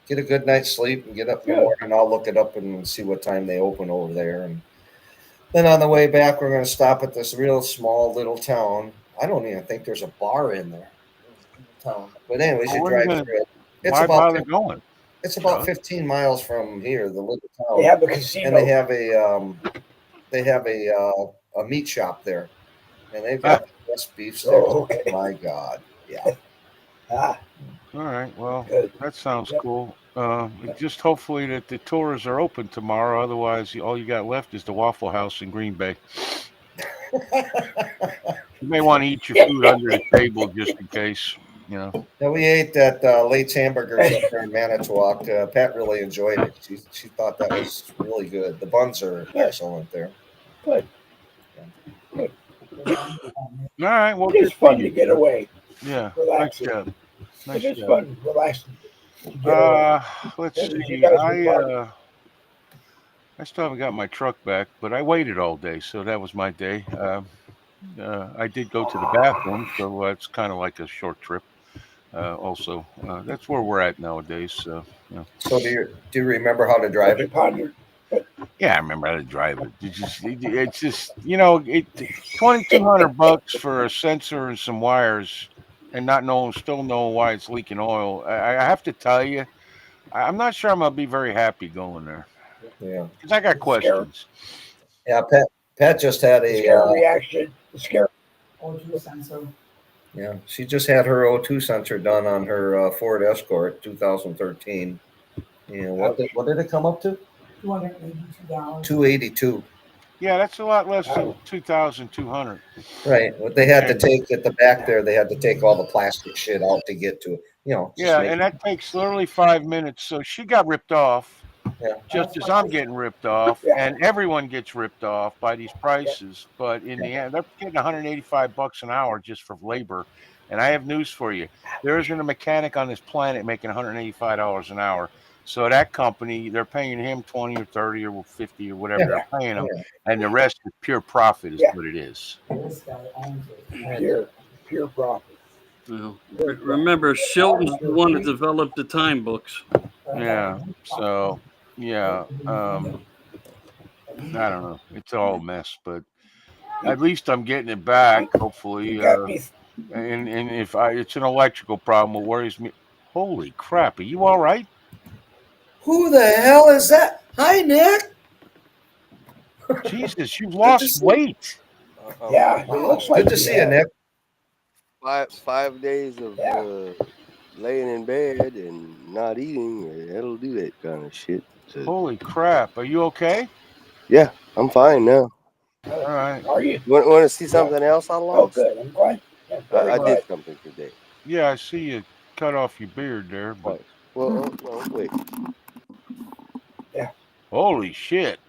get a good night's sleep and get up in the Good. morning. I'll look it up and see what time they open over there. And then on the way back, we're going to stop at this real small little town. I don't even think there's a bar in there. Town. But anyway, we Well, should what are you drive gonna? through it. It's Why about bother going, it's about Chuck? 15 miles from here, the little town. They have a And casino. they have a meat shop there, and they've got the best beef sticks. Oh, okay. My God, yeah. Ah, All right. Well, good. that sounds Yep. cool. Just hopefully that the tours are open tomorrow. Otherwise, all you got left is the Waffle House in Green Bay. You may want to eat your food under the table just in case. Now, we ate at Late's Hamburgers up there in Manitowoc. Pat really enjoyed it. She thought that was really good. The buns are excellent there. Good. All right. Well, It is good for fun to you. get away. Yeah. Nice Relaxing. job. Nice It is job. fun, relaxing. To get away. Let's As you see. guys were I still haven't got my truck back, but I waited all day, so that was my day. I did go to the bathroom, so it's kind of like a short trip. Also, that's where we're at nowadays. So, So do you remember how to drive it? yeah, I remember how to drive it. It's just $2,200 for a sensor and some wires, and still knowing why it's leaking oil. I have to tell you, I'm not sure I'm gonna be very happy going there. Yeah, because I got questions. Yeah, Pat just had a scare reaction. Scare. O2 sensor. Yeah, she just had her O2 sensor done on her Ford Escort 2013. And what did it come up to? $282. 282. Yeah, that's a lot less than 2,200. Right. What they had to take at the back there, they had to take all the plastic shit out to get to it. Yeah, and that takes literally 5 minutes. So she got ripped off, just as I'm getting ripped off, and everyone gets ripped off by these prices. But in the end, they're getting $185 an hour just for labor. And I have news for you: there isn't a mechanic on this planet making $185 an hour. So that company, they're paying him 20 or 30 or 50 or whatever they're paying him, and the rest is pure profit, is what it is. This guy owns it. Pure profit. Well, remember, Shilton's the one that developed the time books. Yeah. So, yeah. I don't know. It's all a mess, but at least I'm getting it back, hopefully. And if it's an electrical problem, what worries me. Holy crap! Are you all right? Who the hell is that? Hi, Nick. Jesus, you've lost weight. Yeah, it looks like good to see you, Nick. 5 days of laying in bed and not eating, that'll do that kind of shit. So, Holy crap! Are you okay? yeah, I'm fine now. All right. Are you? Want to see something else I Oh, lost? good. I'm glad. Yeah, very I good. did something today. Yeah, I see you cut off your beard there, but Oh, well, no, wait. holy shit,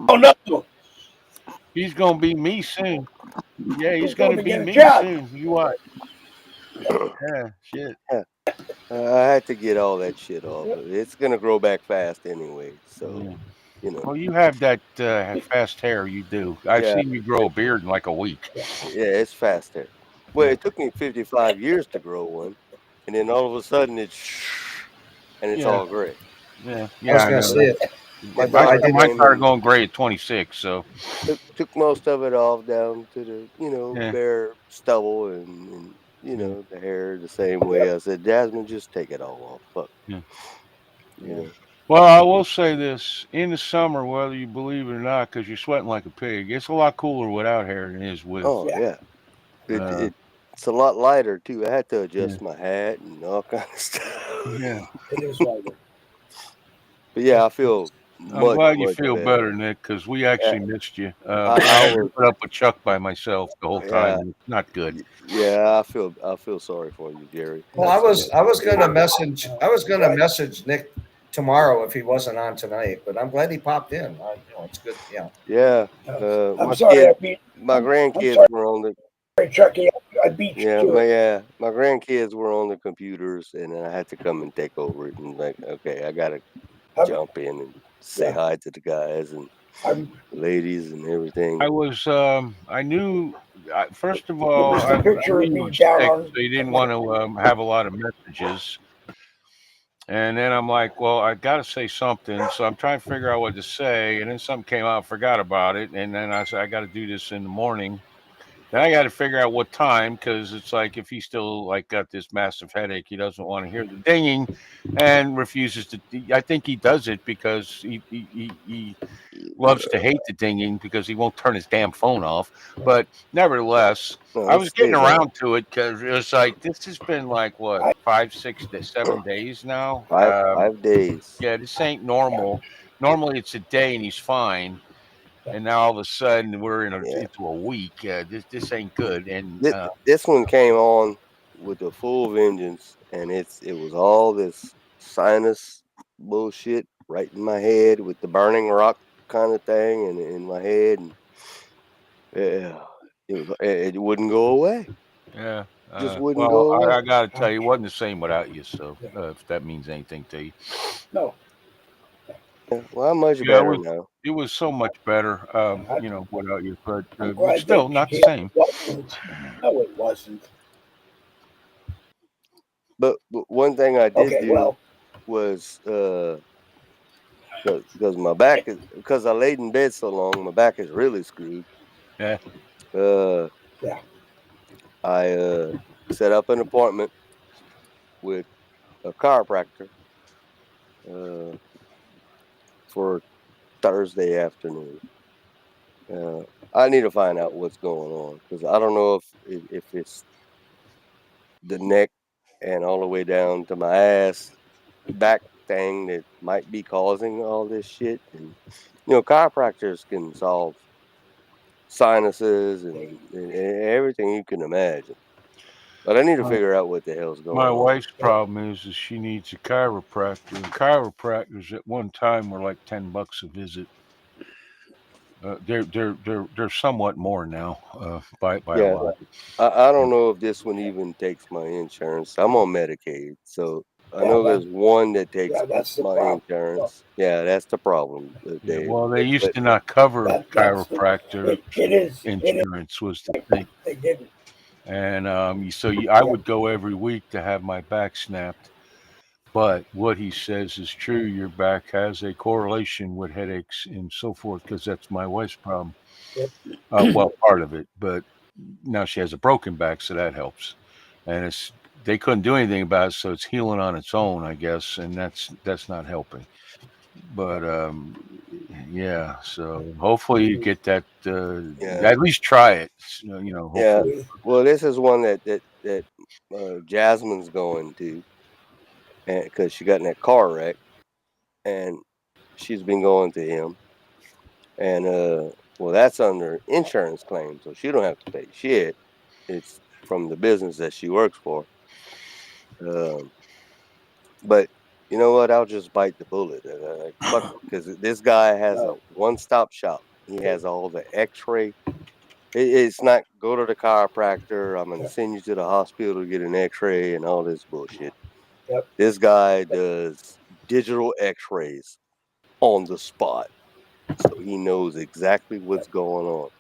Oh no! he's gonna be me soon. Yeah, he's He's going gonna to be get a me job. soon. You what? Yeah, shit. I had to get all that shit off. It's gonna grow back fast anyway. So, Yeah. you know, Well, you have that fast hair. You do. I've yeah, seen you grow a beard in like a week. yeah, it's faster. Well, it took me 55 years to grow one, and then all of a sudden and it's Yeah, all gray. yeah, I yeah. was I gonna know. say it. My No, I daughter did. Mine came started and going gray at 26. So took most of it off down to the, yeah, bare stubble and yeah, the hair the same way. I said, Jasmine, just take it all off. Fuck, yeah. you know. Well, I will say this: in the summer, whether you believe it or not, because you're sweating like a pig, it's a lot cooler without hair than it is with. Oh Yeah. yeah, Uh, it's a lot lighter too. I had to yeah, adjust my hat and all kind of stuff. yeah. It is lighter. But yeah, I feel I'm much glad you much feel better. better, Nick, because we Yeah, actually missed you. I I had to was put up with Chuck by myself the whole yeah time. It's not good. yeah. I feel sorry for you, Jerry. Well, That's I was okay. gonna message. I was gonna Right. message Nick tomorrow if he wasn't on tonight, but I'm glad he popped in. It's good. Yeah. Yeah, I'm my sorry. kid, I beat. my I'm grandkids sorry, were on the Chucky. I beat you to it. my grandkids were on the computers, and then I had to come and take over it. And like, okay, I gotta I'm, jump in and say yeah. hi to the guys and I'm. ladies and everything. I was, I knew, first of It all, was the I picture knew of you me were down sick, on. so you didn't want to have a lot of messages. And then I'm like, well, I got to say something. So I'm trying to figure out what to say. And then something came out, I forgot about it. And then I said, I got to do this in the morning. Then I got to figure out what time because it's like if he's still like got this massive headache, he doesn't want to hear the dinging and refuses to. I think he does it because he loves to hate the dinging because he won't turn his damn phone off. But nevertheless, No, I it was getting stays on around to it because it was like this has been like what 5, 6, 7 days now. 5 days. Yeah, this ain't normal. Normally it's a day and he's fine, and now all of a sudden we're Yeah, into a week. This ain't good. And this one came on with a full vengeance, and it was all this sinus bullshit right in my head with the burning rock kind of thing, and in my head, and yeah, it wouldn't go away. yeah, Just wouldn't well, go away. I got to tell you, it wasn't the same without you. So if that means anything to you, No. Yeah, well, I'm much yeah, better now. it was so much better, I, without you, but I'm glad still that you not the did. same. It wasn't. No, it wasn't. But one thing I did Okay. do Well. was because my back is because I laid in bed so long, my back is really screwed. Yeah, Uh, Yeah. I set up an appointment with a chiropractor uh, for Thursday afternoon. I need to find out what's going on because I don't know if it's the neck and all the way down to my ass back thing that might be causing all this shit. And chiropractors can solve sinuses and everything you can imagine. But I need to my, figure out what the hell's my going on. wife's problem is she needs a chiropractor. And chiropractors at one time were like $10 a visit. They're somewhat more now by a Yeah, lot. I don't know if this one even takes my insurance. I'm on Medicaid, so I Yeah. know there's one that takes That's the my problem. insurance. Yeah, that's the problem, Yeah, Dave. well, they used But to not cover That's the. chiropractor It is. It is. insurance was the thing, They didn't. and I would go every week to have my back snapped. But what he says is true. Your back has a correlation with headaches and so forth because that's my wife's problem. Yep. Well, part of it, but now she has a broken back, so that helps. And they couldn't do anything about it, so it's healing on its own, I guess, and that's not helping. But yeah, so hopefully you get that. yeah, At least try it. yeah. Hopefully. Well, this is one that Jasmine's going to. and because she got in that car wreck, and she's been going to him, and well, that's under insurance claim, so she don't have to pay shit. It's from the business that she works for. But you know what? I'll just bite the bullet. Like, fuck it, because this guy has a one-stop shop. He has all the X-ray. It's not go to the chiropractor. I'm gonna send you to the hospital to get an X-ray and all this bullshit. Yep. This guy does digital X-rays on the spot, so he knows exactly what's going on.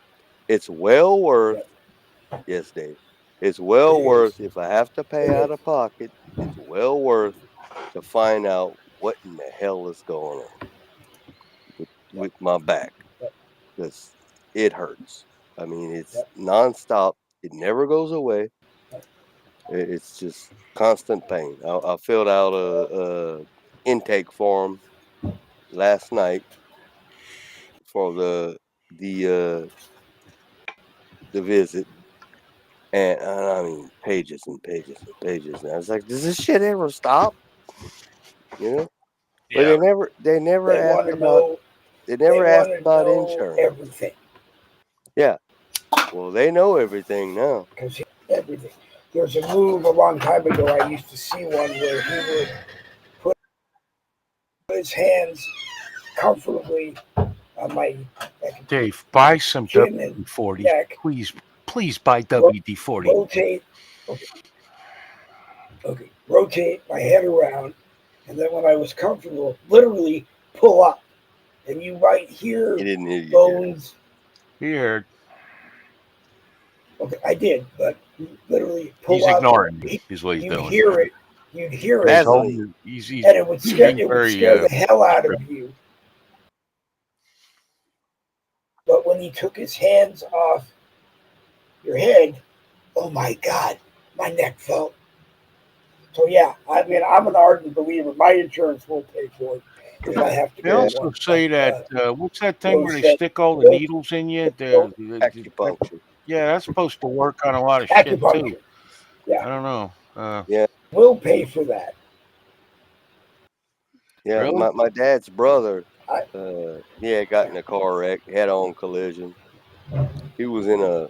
It's well worth. Yes, Dave. It's well It worth. is. If I have to pay It out is. of pocket, it's well worth to find out what in the hell is going on with my back, Yep. because it hurts. I mean, it's Yep. nonstop. It never goes away. It's just constant pain. I filled out a intake form last night for the visit, and I mean pages and pages and pages. And I was like, does this shit ever stop? You know? But Yeah. they never They want asked to about know. they They never want asked to about know insurance. everything. Yeah. Well, they know everything now. Because everything. There's a move a long time ago. I used to see one where he would put his hands comfortably on my Dave, buy some chin and WD-40. neck. Please buy WD-40. Rotate. Okay. Rotate my head around, and then when I was comfortable, literally pull up, and you might hear He didn't hear you. bones. Here, Okay, I did, but literally pull he's up. ignoring me. Is what he's You'd doing. hear it. You'd hear it, Vaseline. He's and it would scare. being It would very, scare the hell out of you. But when he took his hands off your head, oh my God, my neck felt. So yeah, I mean, I'm an ardent believer. My insurance will pay for it if I have to They go also one. say that what's that thing where they said- stick all the needles in you? Acupuncture. Yeah, that's supposed to work on a lot of shit Acupuncture. too. Yeah. I don't know. Yeah. We'll pay for that. Yeah. Really? My dad's brother, I- he had gotten a car wreck, head-on collision. He was in a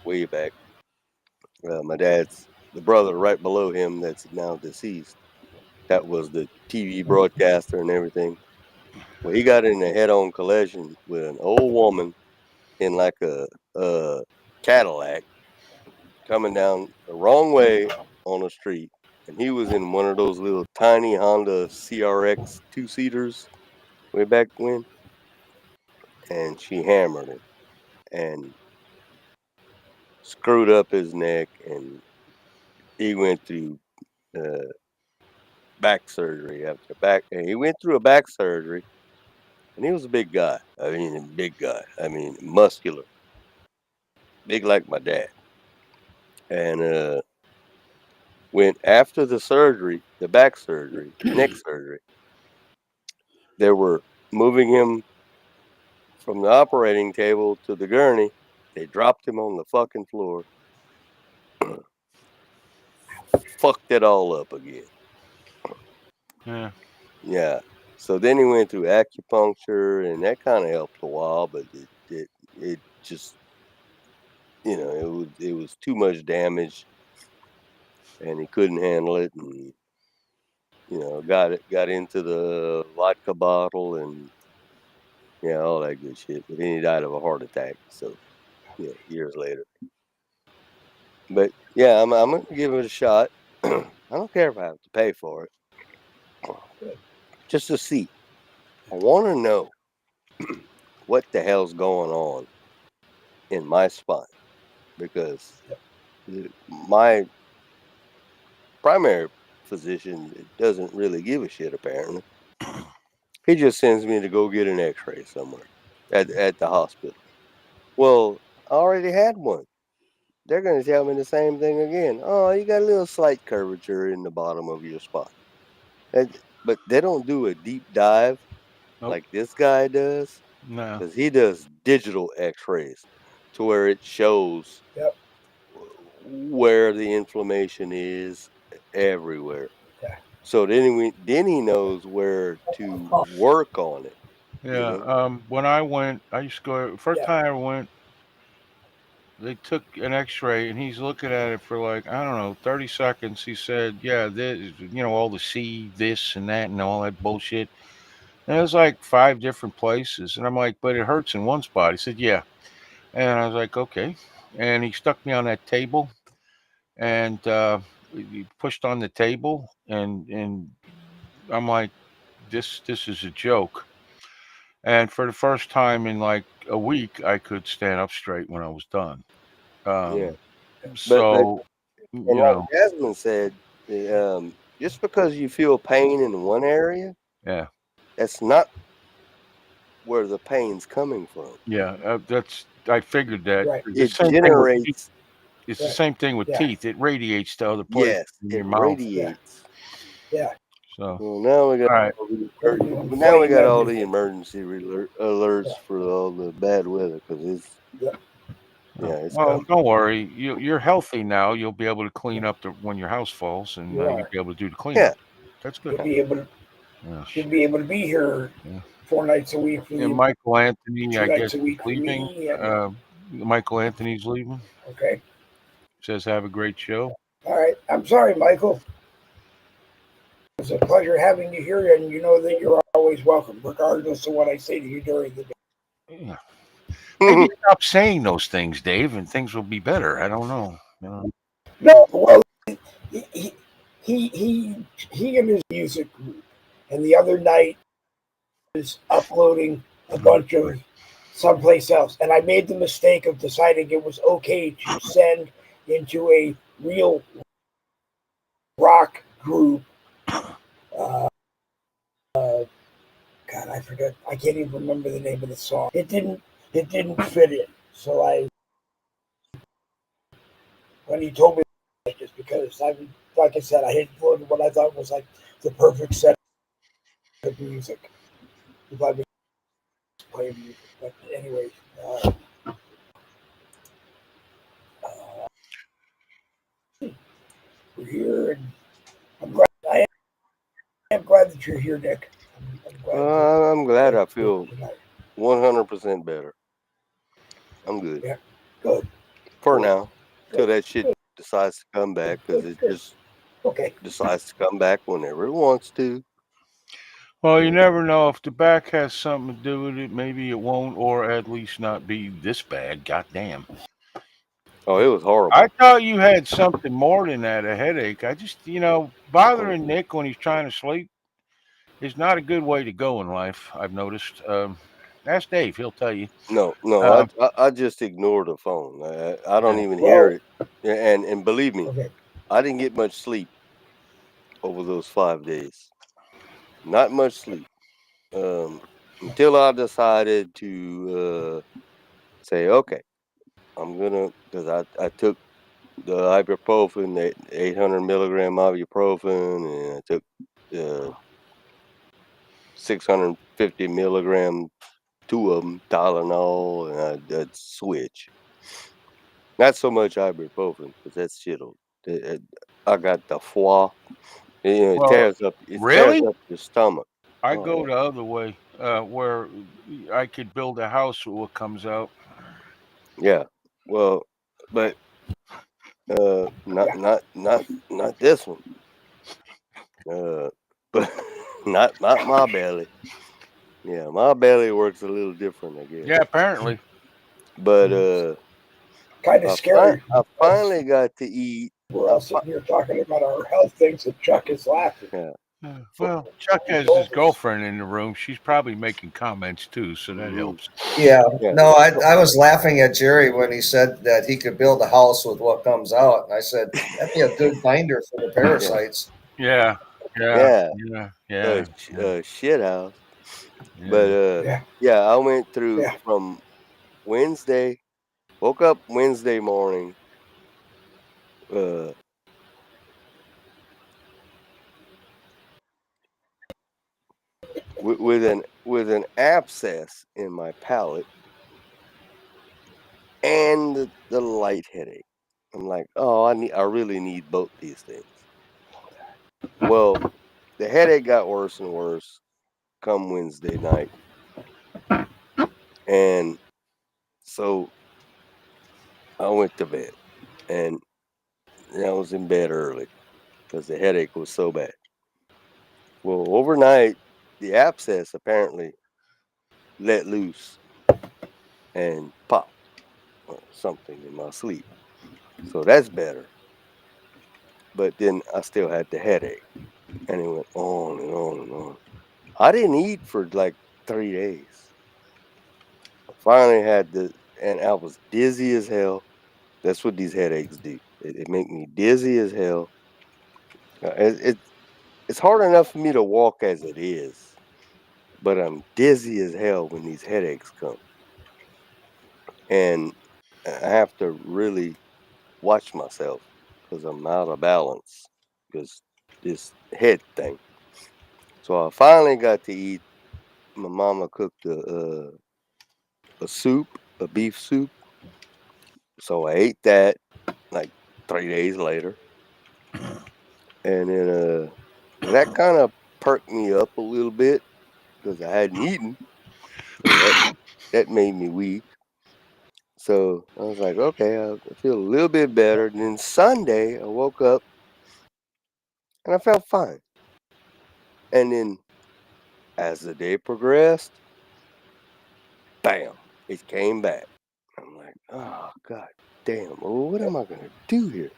way back. The brother right below him that's now deceased. That was the TV broadcaster and everything. Well, he got in a head-on collision with an old woman in like a Cadillac coming down the wrong way on a street, and he was in one of those little tiny Honda CRX two-seaters way back when, and she hammered him and screwed up his neck, and he went through uh, back surgery after back. And he went through a back surgery, and he was a big guy. I mean, a big guy. I mean, muscular, big like my dad. And when after the surgery, the back surgery, neck surgery, they were moving him from the operating table to the gurney. They dropped him on the fucking floor. Fucked it all up again. Yeah. Yeah. So then he went through acupuncture, and that kind of helped a while, but it just, it was too much damage, and he couldn't handle it, and got into the vodka bottle and all that good shit. But then he died of a heart attack. So years later. But yeah, I'm gonna give it a shot. I don't care if I have to pay for it, just to see. I want to know what the hell's going on in my spine, because my primary physician doesn't really give a shit. Apparently, he just sends me to go get an X-ray somewhere at the hospital. Well, I already had one. They're going to tell me the same thing again. Oh, you got a little slight curvature in the bottom of your spine. But they don't do a deep dive like this guy does, No. because he does digital X-rays to where it shows where the inflammation is everywhere. So then he knows where to work on it. Yeah. When I went, I used to go. First Yeah. time I went, they took an X-ray, and he's looking at it for like I don't know, 30 seconds. He said, "Yeah, this, all the C, this and that, and all that bullshit." And it was like 5 different places, and I'm like, "But it hurts in one spot." He said, "Yeah," and I was like, "Okay." And he stuck me on that table, and he pushed on the table, and I'm like, "This is a joke." And for the first time in like a week, I could stand up straight when I was done. Yeah. Um, But so and you like know, Jasmine said, just because you feel pain in one area, yeah, that's not where the pain's coming from. yeah. That's I figured that. Right. The It same thing with generates, it's the Right. same thing with Yeah. teeth. It radiates to other places yes, in it your mouth. radiates. Yeah. So Well, now we got all right, all the It'll now we inflame got all the everything. emergency alerts Yeah. for all the bad weather because it's Yeah. it's well, coming. don't worry. You're healthy now. You'll be able to clean up when your house falls, and You you'll are. be able to do the Yeah, cleanup. That's good. You'll be able to. Yeah. You'll be able to be here Yeah. 4 nights a week for And you, Michael Anthony, 2 I guess, nights a is week for leaving. me. And, Michael Anthony's leaving. okay. Says have a great show. All right. I'm sorry, Michael. It's a pleasure having you here, and you know that you're always welcome, regardless of what I say to you during the day. Yeah. Maybe stop saying those things, Dave, and things will be better. I don't know. No, well, he he and his music group, and the other night is uploading a bunch of someplace else, and I made the mistake of deciding it was okay to send into a real rock group. Uh, God, I forget. I can't even remember the name of the song. It didn't fit in. So when he told me, just because like I said, I had floated what I thought was like the perfect set of music. If I was playing music, but anyway, uh, we're here, and I am glad that you're here, Nick. I'm I'm glad I you're here feel tonight. 100% better. I'm good Yeah, good, for good, now till good, that shit good, decides to come back because good, it good. just Okay. decides to come back whenever it wants to. Well, you never know if the back has something to do with it. Maybe it won't, or at least not be this bad. Goddamn. Oh, it was horrible. I thought you had something more than that, a headache. I just, bothering Nick when he's trying to sleep is not a good way to go in life. I've noticed. Ask Dave; he'll tell you. No, Um, I just ignore the phone. I don't yeah. even hear Well, it. And believe me, okay. I didn't get much sleep over those 5 days. Not much sleep. Until I decided to say, okay, I'm gonna because I took the ibuprofen, the 800 milligram ibuprofen, and I took the 650 milligram, two of them Tylenol, and I'd switch. Not so much ibuprofen because that's shit'll. I got the foie. It Well, tears up. It tears really? up your stomach. I Oh go yeah. the other way, where I could build a house with what comes out. Yeah. Well, but Yeah. not this one. Uh, but not my belly. Yeah, my belly works a little different, I guess. Yeah, apparently. But Kind of scary I because finally got to eat. we're all sitting here talking about our health things, and Chuck is laughing. Yeah. Well, Chuck has his girlfriend in the room. She's probably making comments too, so that Mhm. helps. Yeah. Yeah. No, I was laughing at Jerry when he said that he could build a house with what comes out. And I said, that'd be a good binder for the parasites. Yeah, yeah, Yeah. yeah, yeah, Shit house. yeah. But Yeah. yeah, I went through Yeah. from Wednesday. Woke up Wednesday morning. Uh, with an abscess in my palate and the light headache. I'm like, oh, I really need both these things. Well, the headache got worse and worse come Wednesday night. And so I went to bed, and I was in bed early because the headache was so bad. Well, overnight, the abscess apparently let loose and popped something in my sleep. So that's better. But then I still had the headache, and it went on and on and on. I didn't eat for like 3 days. I finally had and I was dizzy as hell. That's what these headaches do. It make me dizzy as hell. It's hard enough for me to walk as it is, but I'm dizzy as hell when these headaches come, and I have to really watch myself because I'm out of balance because this head thing. So I finally got to eat. My mama cooked a soup, a beef soup. So I ate that like 3 days later, and then that kind of perked me up a little bit because I hadn't eaten, so that made me weak. So I was like, okay, I feel a little bit better. And then Sunday, I woke up and I felt fine. And then as the day progressed, bam, it came back. I'm like, oh God damn, well, what am I gonna do here?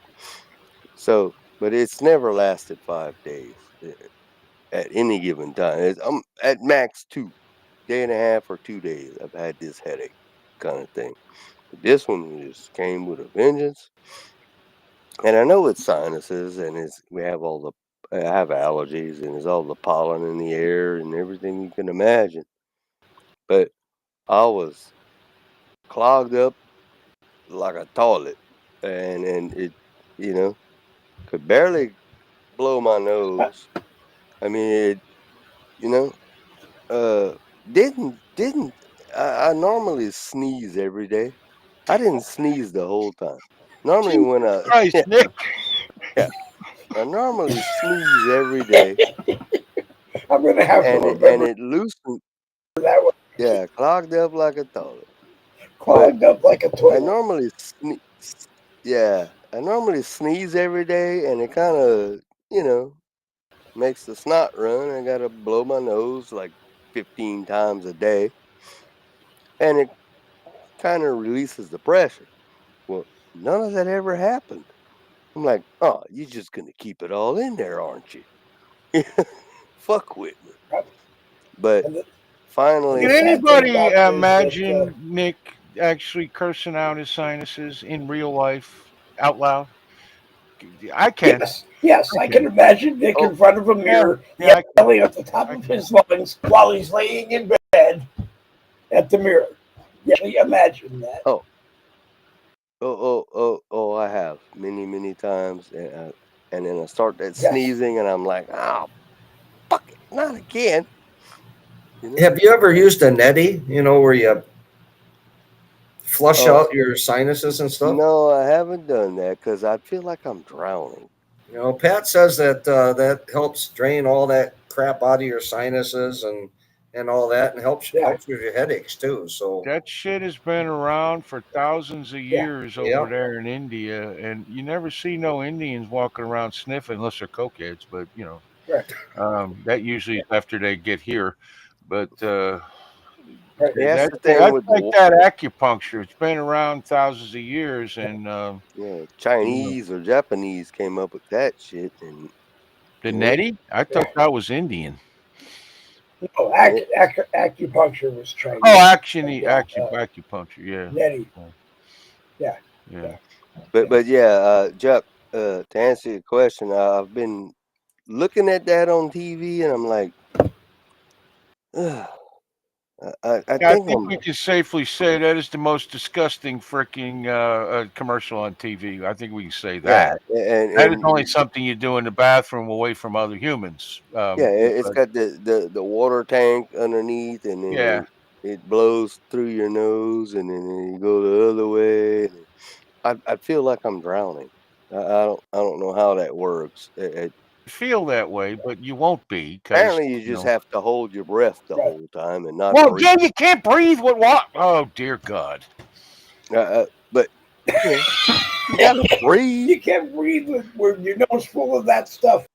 So, but it's never lasted 5 days at any given time. I'm at max 2 day and a half or 2 days. I've had this headache kind of thing. But this one just came with a vengeance. And I know it's sinuses, and we have I have allergies, and it's all the pollen in the air and everything you can imagine. But I was clogged up like a toilet, and it, you know, could barely blow my nose. I mean, you know, uh, didn't I normally sneeze every day. I didn't sneeze the whole time. Normally, Jesus when Christ, Nick. yeah, I normally sneeze every day, I'm going to have to and remember it loosened. that one. Yeah, clogged up like a toilet. But Clogged up like a I toilet. normally yeah, I normally sneeze every day, and it kind of, makes the snot run. I gotta blow my nose like 15 times a day, and it kind of releases the pressure. Well, none of that ever happened. I'm like, oh, you're just gonna keep it all in there, aren't you? Fuck with me. But And the finally, Can sad thing anybody about it is that, imagine Nick actually cursing out his sinuses in real life out loud? I can. yes, I I can can. imagine Nick oh, in front of a Yeah. mirror Yeah, I can. yelling at the top I of can. his lungs while he's laying in bed at the mirror. Yeah, imagine that. oh, I have many times, and then I start that Yes. sneezing, and I'm like, oh, fuck it, not again. Have you ever used a neti? Where you flush Oh, out your sinuses and stuff? no, I haven't done that because I feel like I'm drowning. Pat says that that helps drain all that crap out of your sinuses and all that, and helps Yeah. with your headaches too. So That shit has been around for thousands of Yeah. years Yeah. over there in India, and you never see no Indians walking around sniffing unless they're cokeheads. But Right. that usually is after they get here. But Right. Yeah, that's that's the thing with like that acupuncture. It's been around thousands of years, and you know, Chinese or Japanese came up with that shit, and the you know, neti. I thought that was Indian. No, yeah, acupuncture was Oh, Chinese. actually, Yeah. acupuncture. Yeah, Neti. yeah, Yeah. yeah. but yeah, Chuck, to answer your question, I've been looking at that on TV, and I'm like, ugh, I Yeah, I think think we can safely say that is the most disgusting freaking commercial on TV. I think we can say yeah, that. and That is only and something you do in the bathroom away from other humans. yeah, it's But got the water tank underneath, and then yeah, it blows through your nose, and then you go the other way. I feel like I'm drowning. I don't know how that works. feel that way, but you won't be because Apparently, you just have to hold your breath the Right. whole time and not Well, breathe. yeah, you can't breathe with what? Oh dear God! But you know, you gotta breathe. You can't breathe with your nose full of that stuff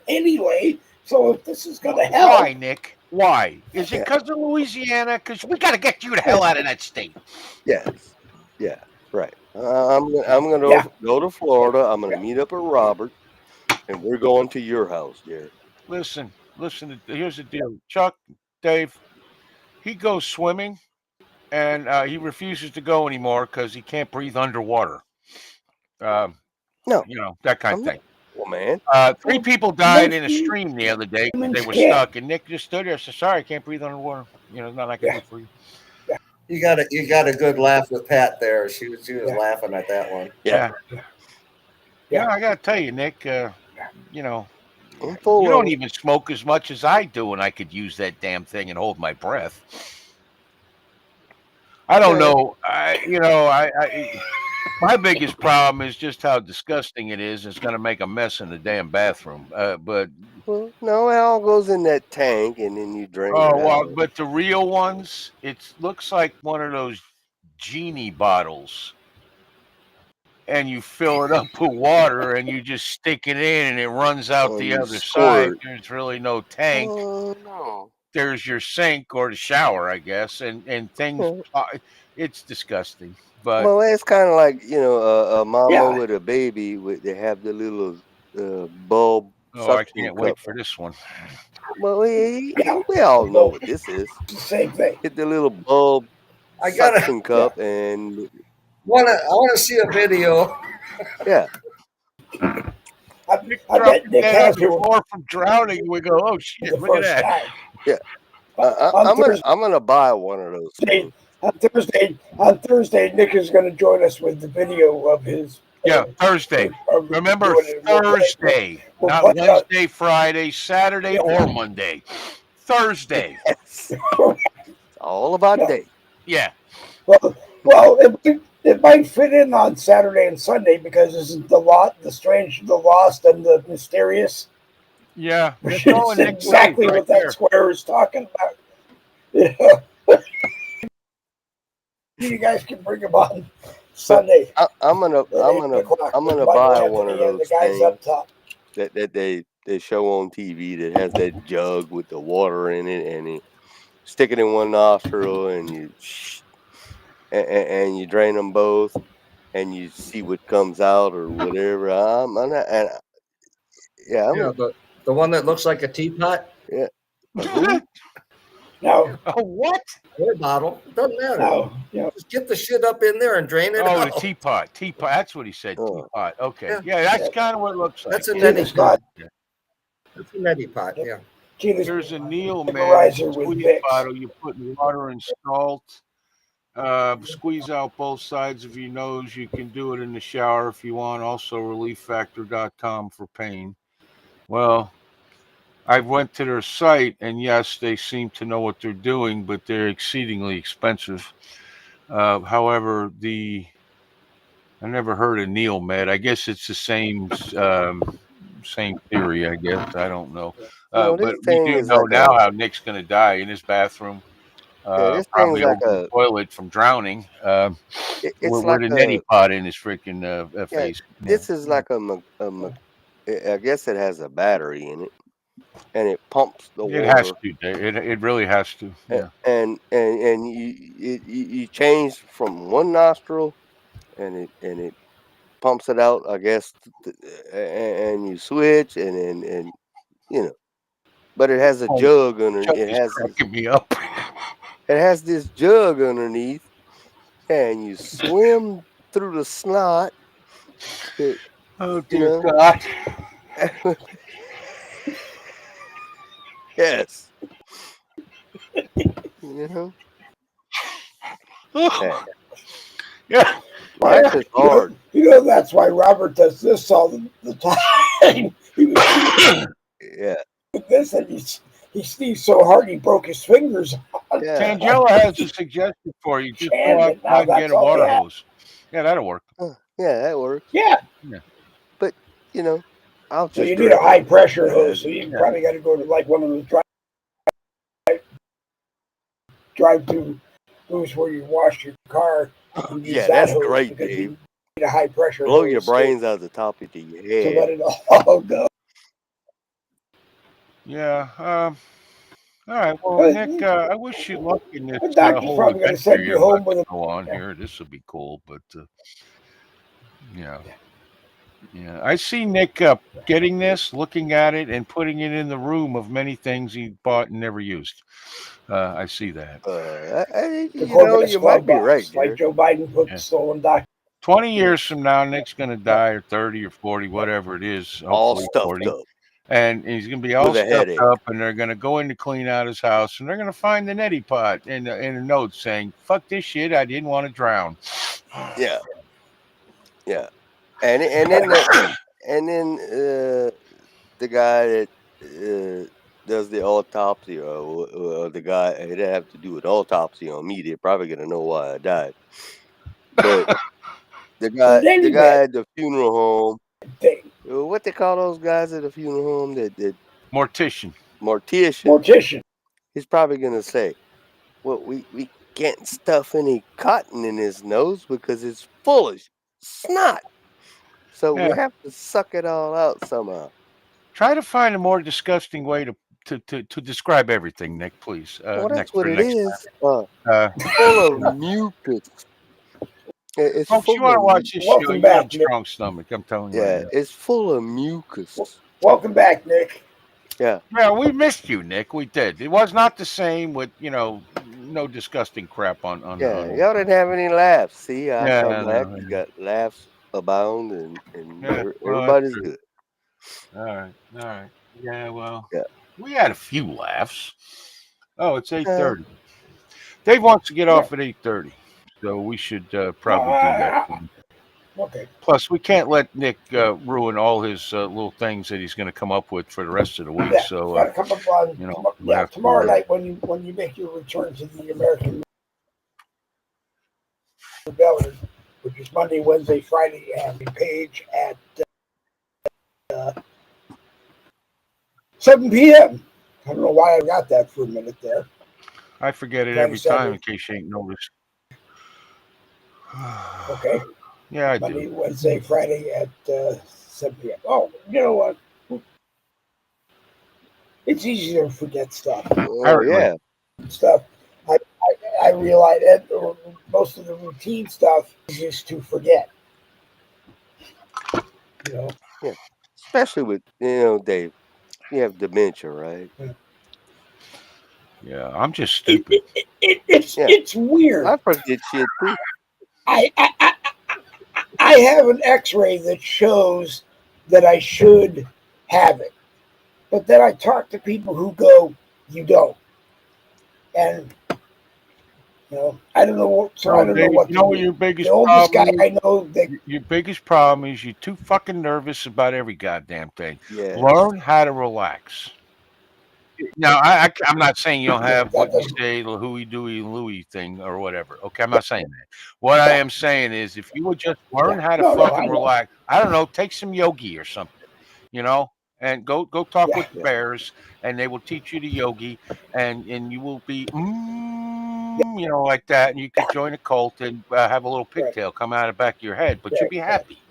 anyway. So if this is going to help, Why, Nick? Why? Is it because of Louisiana? Because we got to get you the hell out of that state. Yes. Yeah. Right. I'm gonna go to Florida. I'm gonna meet up with Robert, and we're going to your house, Jerry. Listen. Here's the deal, Chuck, Dave. He goes swimming, and he refuses to go anymore because he can't breathe underwater. No, That kind I'm of not. thing. Well, man. 3 people died in a most stream the other day because they were can't. stuck, and Nick just stood there and said, "Sorry, I can't breathe underwater. There's nothing I can do for you." You got a good laugh with Pat there. She was laughing at that one. Yeah. Yeah. I got to tell you, Nick. You I'm full don't of it. even smoke as much as I do, and I could use that damn thing and hold my breath. I don't know. My biggest problem is just how disgusting it is. It's going to make a mess in the damn bathroom. But Well, no, it all goes in that tank, and then you drain it out. but the real ones, it looks like one of those genie bottles, and you fill it up with water, and you just stick it in, and it runs out Oh, the you other side. squirt. There's really no tank. Oh no. There's your sink or the shower, I guess, and things. Yeah. It's disgusting, but Well, it's kind of like a mama Yeah. with a baby. They have the little bulb I suction can't cup. wait for this one. Well, we all know what this is. Same thing. Get the little bulb I gotta suction cup, and I wanna see a video. yeah. I Drop bet your Nick dad has on the one floor from drowning. We go, oh shit! the Look at first that. time. Yeah. On I'm gonna buy one of those. On Thursday, Nick is going to join us with the video of his. Yeah, Thursday. of Remember, doing it. We'll Thursday, we'll not play out- Wednesday, Friday, Saturday, or Monday. Thursday. Yes. It's all about No. day. Yeah. Well, it might fit in on Saturday and Sunday because isn't the strange, the lost, and the mysterious? Yeah. That's It's all in Nick's exactly notes right what that there. square is talking about. Yeah. You guys can bring them on Sunday. I'm gonna at 8 o'clock I'm with gonna Mike buy Anthony one of and those the guys up things top. that they show on TV that has that jug with the water in it, and you stick it in one nostril, and and you drain them both, and you see what comes out or whatever. I'm not, and yeah, Yeah, the one that looks like a teapot yeah. Who? No, Oh, what? or bottle. Doesn't matter. no, Just get the shit up in there and drain it Oh, out. the teapot. Teapot. That's what he said. Oh. Teapot. Okay. Yeah. Yeah, that's kind of what it looks like. That's a Yeah. neti pot. That's a neti pot. Yeah. There's a Neil man Vaporizer with squeeze Vicks. bottle. You put water and salt. Squeeze out both sides of your nose. You can do it in the shower if you want. Also, relieffactor.com for pain. Well, I went to their site, and yes, they seem to know what they're doing, but they're exceedingly expensive. However, I never heard of Neil Med. I guess it's the same theory. I guess I don't know. No, this But we thing do is know like now how Nick's going to die in his bathroom. this thing's Probably like over the toilet from drowning. it's with like a neti pot in his freaking face. This is like I guess it has a battery in it, and it pumps the It water. has to. It really has to. Yeah. And you change from one nostril, and it pumps it out, I guess, and you switch, and but it has a jug underneath. Chuck is cracking me up. It has this jug underneath, and you swim through the snot. Oh dear God! Yes. You know. Yeah. Life is hard. That's why Robert does this all the time. Yeah. This and he sneezed so hard he broke his fingers. Yeah. Tangela has a suggestion for you. Just go outside and get a water hose. Yeah, that'll work. Yeah, that works. Yeah. But I'll So just you need a high pressure hose. hose. So you probably got to go to like one of those drive-through booths where you wash your car and use Yeah, that that's hose great, because Dave. you need a high pressure Blow hose your brains out the top of your to head. let it all go. Yeah. All right. Well, Nick, I wish you luck in this The doctor's whole probably going to adventure send you you're about home with to a. go on here. This will be cool, but yeah. Yeah, I see Nick getting this, looking at it, and putting it in the room of many things he bought and never used. I see that. The You Corvette know, is you might 12 be right, bucks, like dear. Joe Biden put Yeah. stolen documents. 20 years from now, Nick's going to die, or 30 or 40, whatever it is, All hopefully stuffed 40. up And he's going to be all with a stuffed headache. up, and they're going to go in to clean out his house, and they're going to find the neti pot in a note saying, "Fuck this shit, I didn't want to drown." Yeah, yeah. And then the guy that does the autopsy, or the guy that have to do an autopsy on me, they're probably gonna know why I died. But the guy at the funeral home, what they call those guys at the funeral home that Mortician. Mortician. He's probably gonna say, "Well, we can't stuff any cotton in his nose because it's full of snot. So we Yeah. have to suck it all out somehow." Try to find a more disgusting way to describe everything, Nick, please. Well, that's Next what for it next is. time. Full of mucus. It's Folks, you full want to of watch this show, Welcome you got a back, Nick. strong stomach. I'm telling you right now. it's full of mucus. Welcome back, Nick. Yeah. Yeah, we missed you, Nick. We did. It was not the same with, no disgusting crap on. Yeah, y'all didn't have any laughs. See, I Yeah, come back, no, you yeah. got laughs abound, and Yeah, well, that's everybody's true. good. All right. Yeah, well, Yeah. we had a few laughs. Oh, it's 8:30. Dave wants to get off at 8:30, so we should probably do that. Okay. Plus, we can't let Nick ruin all his little things that he's going to come up with for the rest of the week. Yeah, So, got to come up on we have tomorrow to, night when you make your return to the American Rebellion, which is Monday, Wednesday, Friday, and the page at 7 p.m. I don't know why I got that for a minute there. I forget it every time in case you ain't noticed. Okay. Yeah, I Monday, do. Wednesday, Friday at 7 p.m. Oh, you know what? It's easy to forget stuff. Oh, yeah. Stuff. I realize that most of the routine stuff is just to forget. Yeah. Especially with, Dave, you have dementia, right? Yeah, I'm just stupid. It's weird. I forget shit too. I have an X-ray that shows that I should have it, but then I talk to people who go, "You don't," and I don't know what. So I don't know what. What your biggest the oldest guy problem I know that your biggest problem is you're too fucking nervous about every goddamn thing. Yeah. Learn how to relax. Now, I'm not saying you don't have what you say, the hooey dooey Louie thing or whatever. Okay, I'm not saying that. What I am saying is, if you would just learn how to fucking relax, I don't know, take some yogi or something, and go talk with the bears, and they will teach you the yogi, and you will be, like that, and you could join a cult and have a little pigtail come out of the back of your head, but you'll be happy.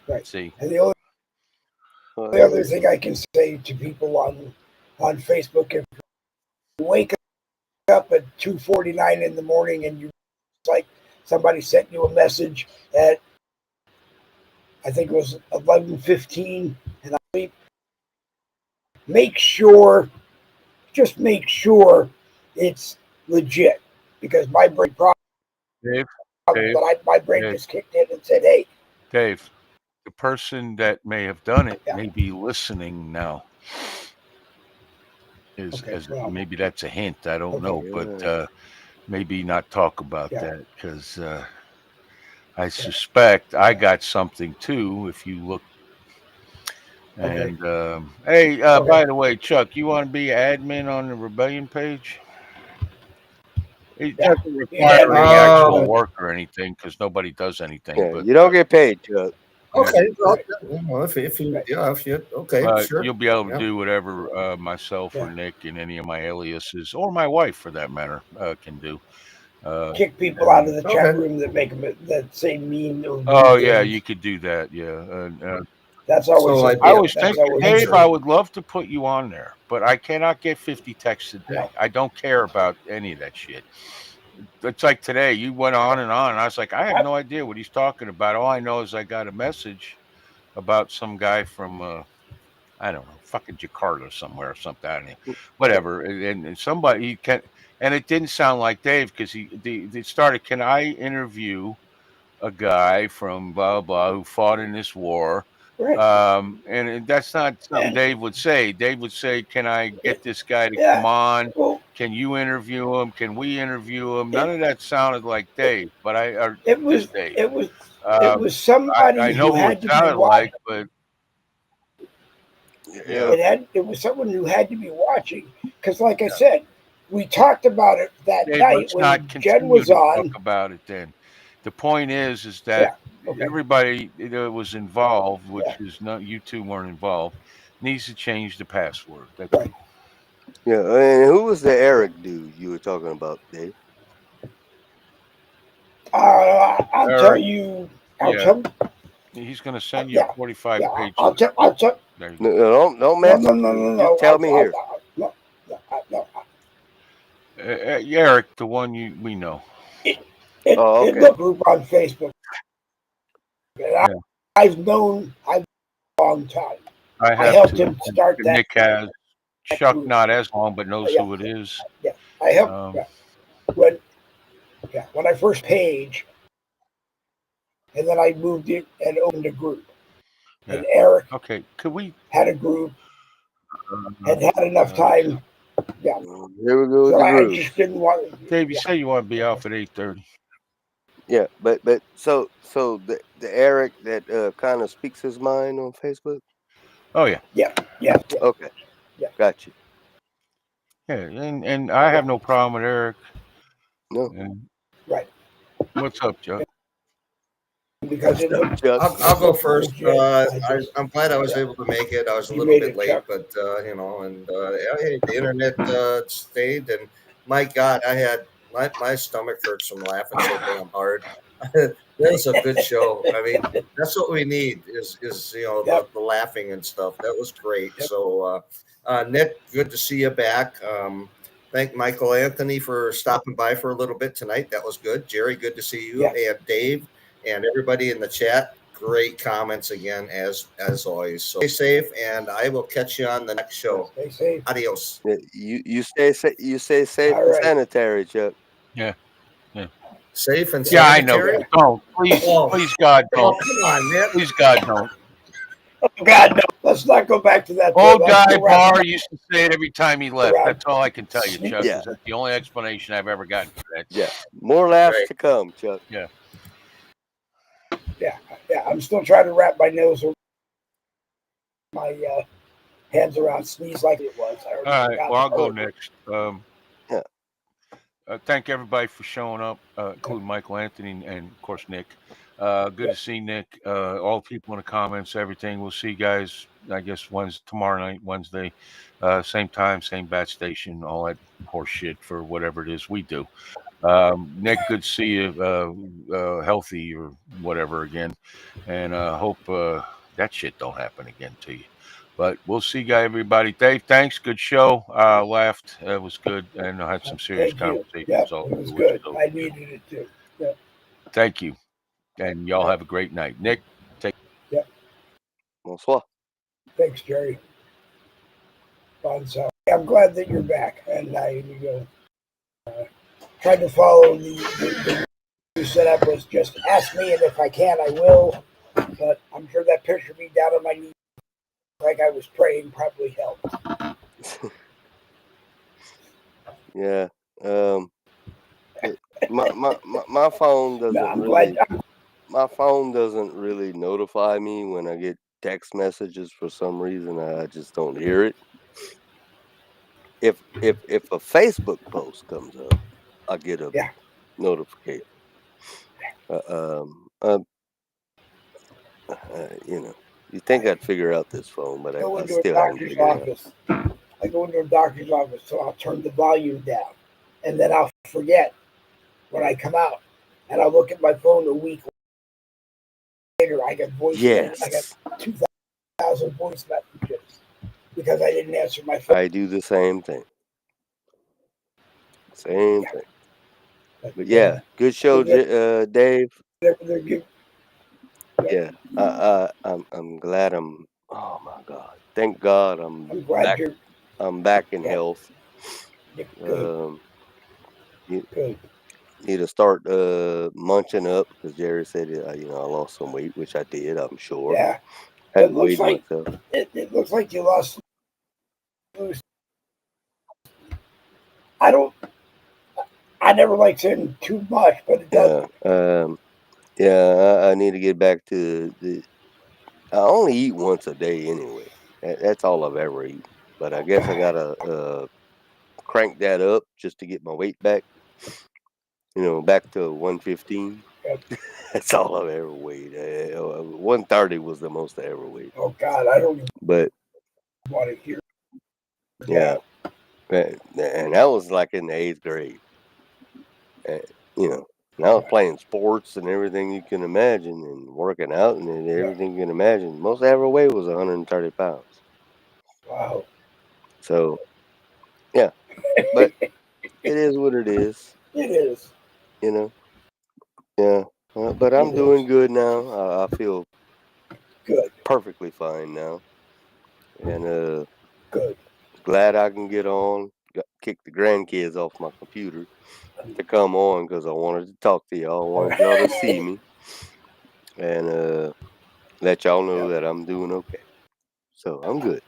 Right. See. And the other thing I can say to people on Facebook, if you wake up at 2:49 in the morning and it's like somebody sent you a message at, I think it was 11:15, and just make sure it's legit, because my brain Dave, my brain just kicked in and said, "Hey, Dave, the person that may have done it may be listening now." Maybe that's a hint. I don't know, but maybe not talk about that, because I suspect I got something too. If you look, and hey, by the way, Chuck, you want to be admin on the Rebellion page? It doesn't require any actual work or anything, because nobody does anything. Yeah, But you don't get paid, Chuck. Okay, well, if you okay, But sure. you'll be able to Yeah. do whatever myself or Nick and any of my aliases, or my wife for that matter, can do. Kick people out of the chat Okay. room that make them that say mean or rude Oh yeah, things. you could do that. Yeah. That's always So a, I'd be I able was that's thinking, always Dave, a, I would love to put you on there, but I cannot get 50 texts a day. No. I don't care about any of that shit. It's like today, you went on, and I was like, I have no idea what he's talking about. All I know is I got a message about some guy from I don't know, fucking Jakarta somewhere or something. I don't know, whatever. And somebody can, and it didn't sound like Dave because they started. Can I interview a guy from blah blah who fought in this war? right. And that's not something And- Dave would say. Dave would say, "Can I get this guy to Yeah. come on? Well, Can you interview him? Can we interview him?" None of that sounded like Dave, but or it was this Dave. it was Um, somebody I know who who had it to be sounded watching. like, but yeah. It was someone who had to be watching because, like I said, we talked about it that Dave, night let's when not Jen continue was to on. talk about it then. The point is that Okay. everybody that was involved, which Yeah. is not you two weren't involved, needs to change the password. That's Right. Yeah, and who was the Eric dude you were talking about, Dave? I'll Eric, tell you. I'll yeah. tell. He's going to send you a 45-page. I'll tell. There you go. No, don't mess. No. Just tell me here. No. Eric, the one we know. It looked group on Facebook. I've known a long time. I helped him start that. Nick has. Chuck group. Not as long, but knows who it is. Yeah, I helped when I first page, and then I moved it and opened a group. Yeah. And Eric could we had a group, had enough time. Yeah. Here we go with So the I group. just didn't want. Dave, you say you want to be off at 8:30. Yeah, but so the Eric that kind of speaks his mind on Facebook. Oh yeah. Yeah. Okay. Yeah. Gotcha. Yeah, and I have no problem with Eric. No. And right. What's up, Chuck? Because I'll go first. I'm glad I was able to make it. I was a little bit late, but hey, the internet stayed, and my God, I had my stomach hurts from laughing so damn hard. That was a good show. I mean, that's what we need is the laughing and stuff. That was great. Yep. So Nick, good to see you back. Thank Michael Anthony for stopping by for a little bit tonight. That was good. Jerry, good to see you. And Dave and everybody in the chat. Great comments again, as always. So stay safe, and I will catch you on the next show. Stay safe. Adios. Yeah, you stay safe and sanitary, Chuck. Yeah. Safe and I sanitary. know. Don't please, God, don't. Come on, man. Please, God, don't. Oh, God, no. Let's not go back to that. Old guy Barr used to say it every time he left. That's all I can tell you, Chuck. Yeah. That's the only explanation I've ever gotten for that. Yeah. More laughs to come, Chuck. Yeah. Yeah. I'm still trying to wrap my nose around my hands around sneeze like it was. All right. Well, I'll go next. Thank everybody for showing up, including Michael Anthony and of course Nick. Good to see Nick. All people in the comments, everything. We'll see you guys, I guess, tomorrow night, Wednesday, same time, same bat station, all that horse shit for whatever it is we do. Nick, good to see you healthy or whatever again, and hope that shit don't happen again to you. But we'll see, everybody. Dave, thanks. Good show. Laughed. It was good, and I had some serious conversations. Yeah, it was good. I needed it too. Yeah. Thank you, and y'all have a great night. Nick, take. Yeah. Bonsoir. Thanks, Jerry. Bonsoir. I'm glad that you're back, and I tried to follow the new setup was just ask me, and if I can, I will. But I'm sure that picture of me down on my knees, like I was praying, probably helped. Yeah. My phone doesn't my phone doesn't really notify me when I get text messages for some reason. I just don't hear it. If a Facebook post comes up, I get a notification. You know, you think I'd figure out this phone, but Go I into a still haven't doctor's figured it out. office. I go into a doctor's office, so I'll turn the volume down, and then I'll forget when I come out, and I'll look at my phone a week later. I got voice. I got Yes, 2,000 voice messages because I didn't answer my phone. I do the same thing. Same thing. But yeah, good show, Dave. They're giving, Yeah, I'm glad I'm. Oh my God! Thank God I'm glad you're I'm back in yeah, health. good. You Good. need to start munching up because Jerry said you know I lost some weight, which I did. I'm sure. Yeah. Hadn't weighed myself. It looks like you lost. I don't. I never like saying too much, but it does. Yeah. I need to get back to the. I only eat once a day anyway. That's all I've ever eaten. But I guess I gotta crank that up just to get my weight back. You know, back to 115. Yep. That's all I've ever weighed. 130 was the most I ever weighed. Oh God, I don't even But want to hear. yeah, and that was like in the 8th grade. You know, and I was playing sports and everything you can imagine, and working out and everything you can imagine. Most I ever weighed was 130 pounds. Wow. So yeah, but it is what it is. It is. You know, yeah. But I'm doing good now. I feel good. Perfectly fine now, and Good. glad I can get on. Kick the grandkids off my computer to come on because I wanted to talk to y'all. I wanted y'all to see me and let y'all know that I'm doing okay. So I'm good.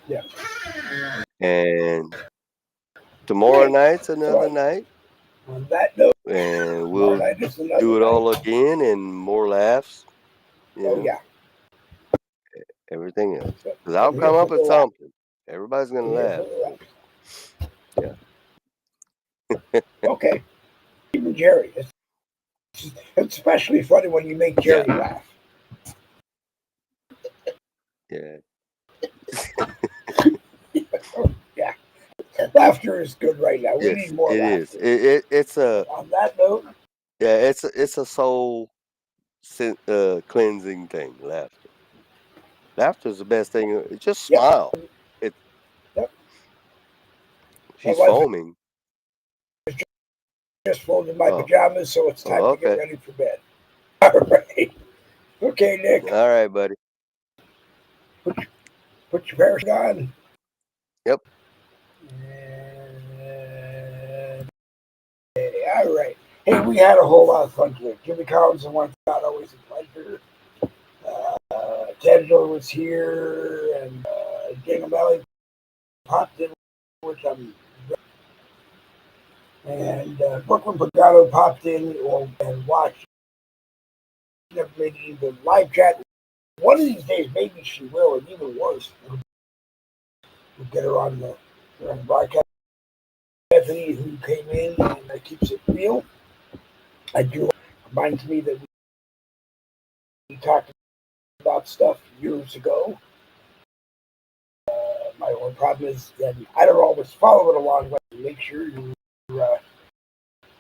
Yeah. And tomorrow night's another night, On that note, and we'll night is another do it night. all again and more laughs. You Oh know, yeah. everything else. So, Because I'll I'm here come for up the with laugh. something. Everybody's gonna I'm here laugh. for the laugh. Yeah. Okay. Even Jerry. It's especially funny when you make Jerry laugh. Yeah. Yeah. Laughter is good right now. We Yes, need more it laughter. is. It's a On that note, yeah. It's a soul cleansing thing. Laughter is the best thing. Just smile. It. Yep. My She's wife foaming. just folded my pajamas, so it's time to get ready for bed. All right. Okay, Nick. All right, buddy. Put your parachute on. Yep. All right. Hey, we had a whole lot of fun today. Jimmy Collins and one God, always a pleasure. Tedler was here, and Daniel Valley popped in, which I'm. And Brooklyn Pagano popped in and watched. She never made it into live chat. One of these days, maybe she will, and even worse, we'll get her on the broadcast. Stephanie, who came in and keeps it real. I do reminds me that we talked about stuff years ago. My only problem is that I don't always follow it along, but make sure you're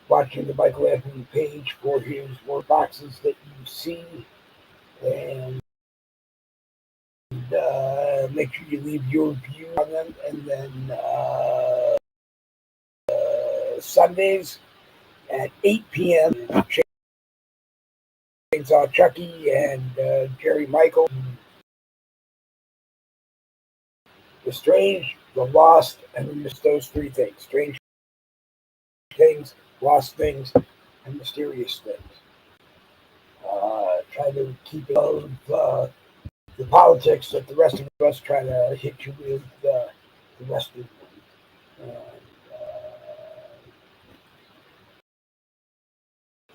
watching the Michael Anthony page for his more boxes that you see, and make sure you leave your view on them. And then Sundays at 8 p.m. Chainsaw Chucky and Jerry Michael. The strange, the lost, and we miss those three things. Strange things, lost things, and mysterious things. Try to keep it out of the politics that the rest of us try to hit you with the rest of them.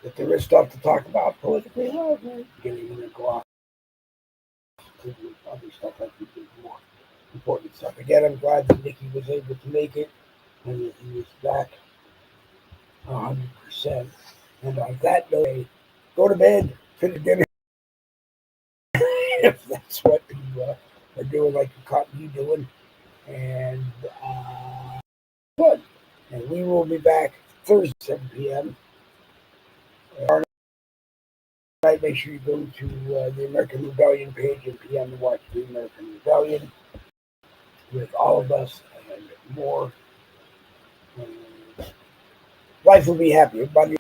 If there is stuff to talk about politically, well, we're getting to go off to other stuff that we do more important stuff. Again, I'm glad that Nikki was able to make it and that he was back 100%. And on that note, go to bed, finish dinner, what you are doing, like you caught me doing. And good. And we will be back Thursday, 7 p.m. Tomorrow night, make sure you go to the American Rebellion page and PM to watch the American Rebellion with all of us and more. And life will be happy. Everybody